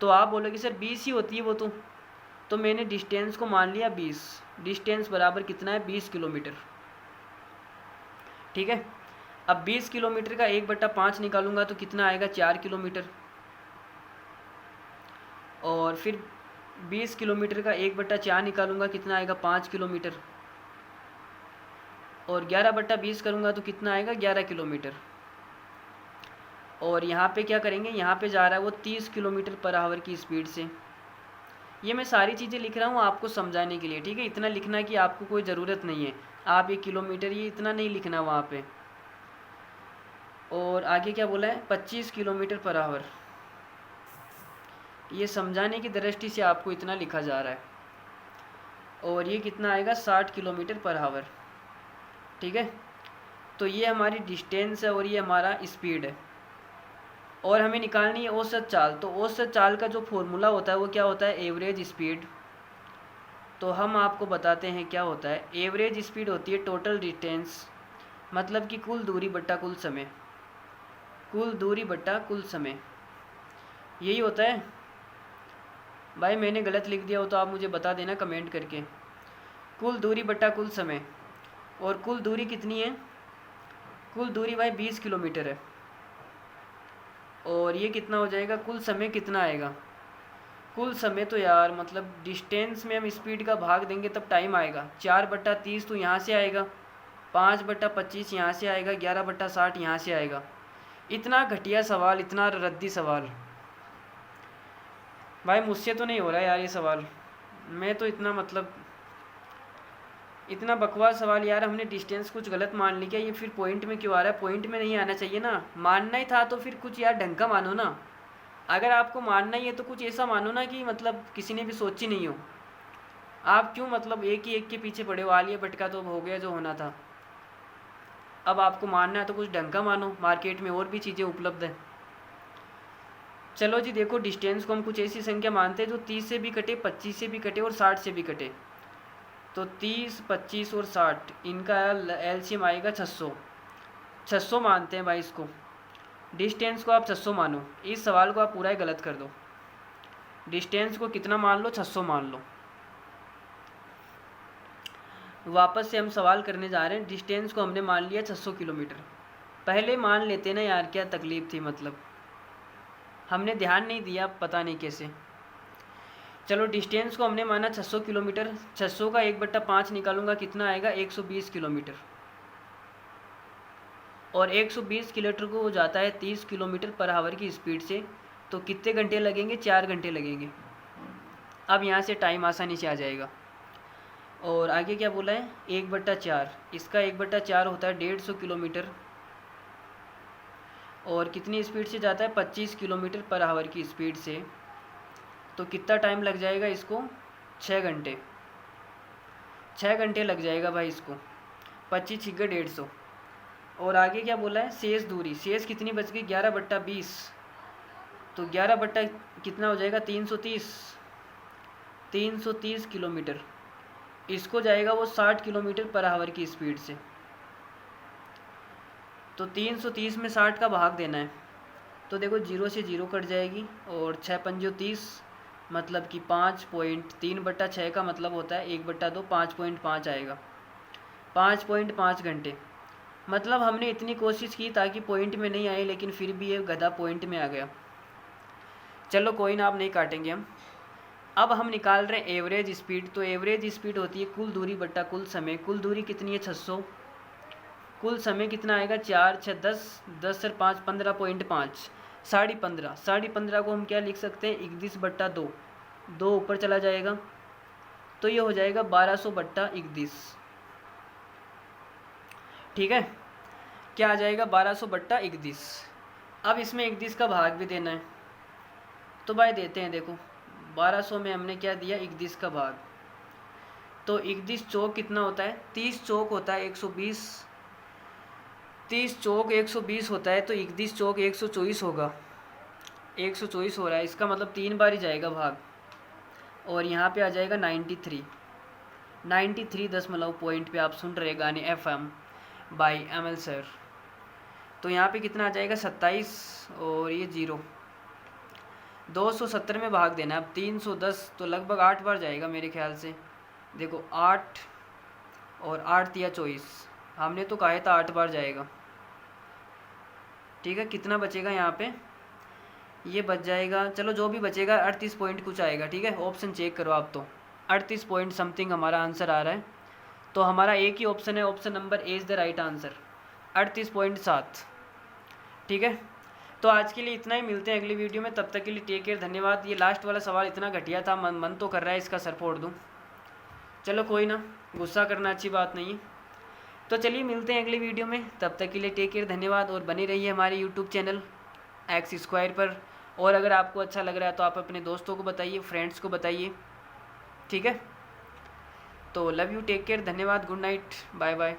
तो आप बोलोगे सर 20 ही होती है वो तो मैंने डिस्टेंस को मान लिया 20, डिस्टेंस बराबर कितना है 20 किलोमीटर। ठीक है। अब 20 किलोमीटर का 1/5 निकालूंगा तो कितना आएगा, 4 किलोमीटर। और फिर 20 किलोमीटर का 1/4 निकालूंगा, कितना आएगा, 5 किलोमीटर। और 11/20 करूँगा तो कितना आएगा, 11 किलोमीटर। और यहाँ पे क्या करेंगे, यहाँ पे जा रहा है वो 30 किलोमीटर पर आवर की स्पीड से। ये मैं सारी चीज़ें लिख रहा हूँ आपको समझाने के लिए, ठीक है। इतना लिखना कि आपको कोई ज़रूरत नहीं है, आप ये किलोमीटर ये इतना नहीं लिखना वहाँ पे। और आगे क्या बोला है, 25 किलोमीटर पर आवर। ये समझाने की दृष्टि से आपको इतना लिखा जा रहा है। और ये कितना आएगा, 60 किलोमीटर पर आवर, ठीक है। तो ये हमारी डिस्टेंस है और ये हमारा स्पीड है। और हमें निकालनी है औसत चाल। तो औसत चाल का जो फॉर्मूला होता है वो क्या होता है, एवरेज स्पीड। तो हम आपको बताते हैं क्या होता है। एवरेज स्पीड होती है टोटल डिस्टेंस, मतलब कि कुल दूरी बट्टा कुल समय, कुल दूरी बट्टा कुल समय, यही होता है। भाई मैंने गलत लिख दिया हो तो आप मुझे बता देना कमेंट करके। कुल दूरी बट्टा कुल समय। और कुल दूरी कितनी है, कुल दूरी भाई 20 किलोमीटर है। और ये कितना हो जाएगा, कुल समय कितना आएगा, कुल समय तो यार मतलब डिस्टेंस में हम स्पीड का भाग देंगे तब टाइम आएगा। 4/30 तो यहाँ से आएगा, 5/25 यहाँ से आएगा, 11/60 यहाँ से आएगा। इतना घटिया सवाल, इतना रद्दी सवाल भाई मुझसे तो नहीं हो रहा यार ये सवाल। मैं तो इतना मतलब इतना बकवास सवाल यार। हमने डिस्टेंस कुछ गलत मान लिया, ये फिर पॉइंट में क्यों आ रहा है, पॉइंट में नहीं आना चाहिए ना। मानना ही था तो फिर कुछ यार ढंग का मानो ना। अगर आपको मानना ही है तो कुछ ऐसा मानो ना कि मतलब किसी ने भी सोची नहीं हो। आप क्यों मतलब एक ही एक के पीछे पड़े हो, आलिया भट्ट का तो हो गया जो होना था। अब आपको मानना है तो कुछ ढंग का मानो, मार्केट में और भी चीज़ें उपलब्ध हैं। चलो जी देखो, डिस्टेंस को हम कुछ ऐसी संख्या मानते हैं जो 30 से भी कटे, 25 से भी कटे और 60 से भी कटे। तो 30, 25 और 60 इनका एलसीएम आएगा 600। 600 मानते हैं भाई इसको, डिस्टेंस को आप 600 मानो। इस सवाल को आप पूरा ही गलत कर दो। डिस्टेंस को कितना मान लो, 600 मान लो। वापस से हम सवाल करने जा रहे हैं। डिस्टेंस को हमने मान लिया 600 किलोमीटर। पहले मान लेते ना यार, क्या तकलीफ थी, मतलब हमने ध्यान नहीं दिया, पता नहीं कैसे। चलो डिस्टेंस को हमने माना 600 किलोमीटर। 600 का 1/5 निकालूंगा, कितना आएगा, 120 किलोमीटर। और 120 किलोमीटर को हो जाता है 30 किलोमीटर पर आवर की स्पीड से। तो कितने घंटे लगेंगे, 4 घंटे लगेंगे। अब यहाँ से टाइम आसानी से आ जाएगा। और आगे क्या बोला है, 1/4, इसका 1/4 होता है 150 किलोमीटर। और कितनी स्पीड से जाता है, 25 किलोमीटर पर आवर की स्पीड से। तो कितना टाइम लग जाएगा इसको, 6 घंटे। 6 घंटे लग जाएगा भाई इसको। 25 × 150। और आगे क्या बोला है, शेष दूरी, शेष कितनी बच गई, 11/20। तो 11 बट्टा कितना हो जाएगा, 330। 330 किलोमीटर। इसको जाएगा वो 60 किलोमीटर पर आवर की स्पीड से। तो 330 में 60 का भाग देना है। तो देखो 0 से 0 कट जाएगी और 6 पंजो 30, मतलब कि 5.3/6 का मतलब होता है 1/2, 5.5 आएगा। 5.5 घंटे। मतलब हमने इतनी कोशिश की ताकि पॉइंट में नहीं आए, लेकिन फिर भी ये गधा पॉइंट में आ गया। चलो कोई ना, आप नहीं काटेंगे हम। अब हम निकाल रहे हैं एवरेज स्पीड। तो एवरेज स्पीड होती है कुल दूरी बट्टा कुल समय। कुल दूरी कितनी है, 600। कुल समय कितना आएगा, 4 × 6 = 10, 10 × 5 = 15.5, 15.5। 15.5 को हम क्या लिख सकते हैं, 31/2। 2 ऊपर चला जाएगा तो ये हो जाएगा 1200/31। ठीक है, क्या आ जाएगा, 1200/31। अब इसमें 31 का भाग भी देना है। तो भाई देते हैं, देखो 1200 में हमने क्या दिया, 31 का भाग। तो 31 चौक कितना होता है, 30 चौक होता है 120। 30 चौक 120 होता है, तो 31 चौक 124 होगा। 124 हो रहा है, इसका मतलब 3 बार ही जाएगा भाग। और यहाँ पे आ जाएगा 93। 93 पॉइंट पे आप सुन रहे गाने FM बाय ML सर। तो यहाँ पे कितना आ जाएगा, 27 और ये 0। 270 में भाग देना है। अब 310 तो लगभग 8 बार जाएगा मेरे ख्याल से। देखो 8 और 8 × 3 = 24, हमने तो कहा था 8 बार जाएगा। ठीक है, कितना बचेगा यहाँ पे, ये बच जाएगा, चलो जो भी बचेगा 38 पॉइंट कुछ आएगा। ठीक है, ऑप्शन चेक करो आप, तो 38 पॉइंट समथिंग हमारा आंसर आ रहा है। तो हमारा एक ही ऑप्शन है, option number A is the right answer, 38.7। ठीक है, तो आज के लिए इतना ही, मिलते हैं अगली वीडियो में, तब तक के लिए टेक केयर, धन्यवाद। ये लास्ट वाला सवाल इतना घटिया था, मन तो कर रहा है इसका सर फोड़ दूँ। चलो कोई ना, गुस्सा करना अच्छी बात नहीं है। तो चलिए मिलते हैं अगली वीडियो में, तब तक के लिए टेक केयर, धन्यवाद। और बने रहिए हमारे यूट्यूब चैनल एक्स स्क्वायर पर। और अगर आपको अच्छा लग रहा है तो आप अपने दोस्तों को बताइए, फ्रेंड्स को बताइए। ठीक है, तो लव यू, टेक केयर, धन्यवाद, गुड नाइट, बाय बाय।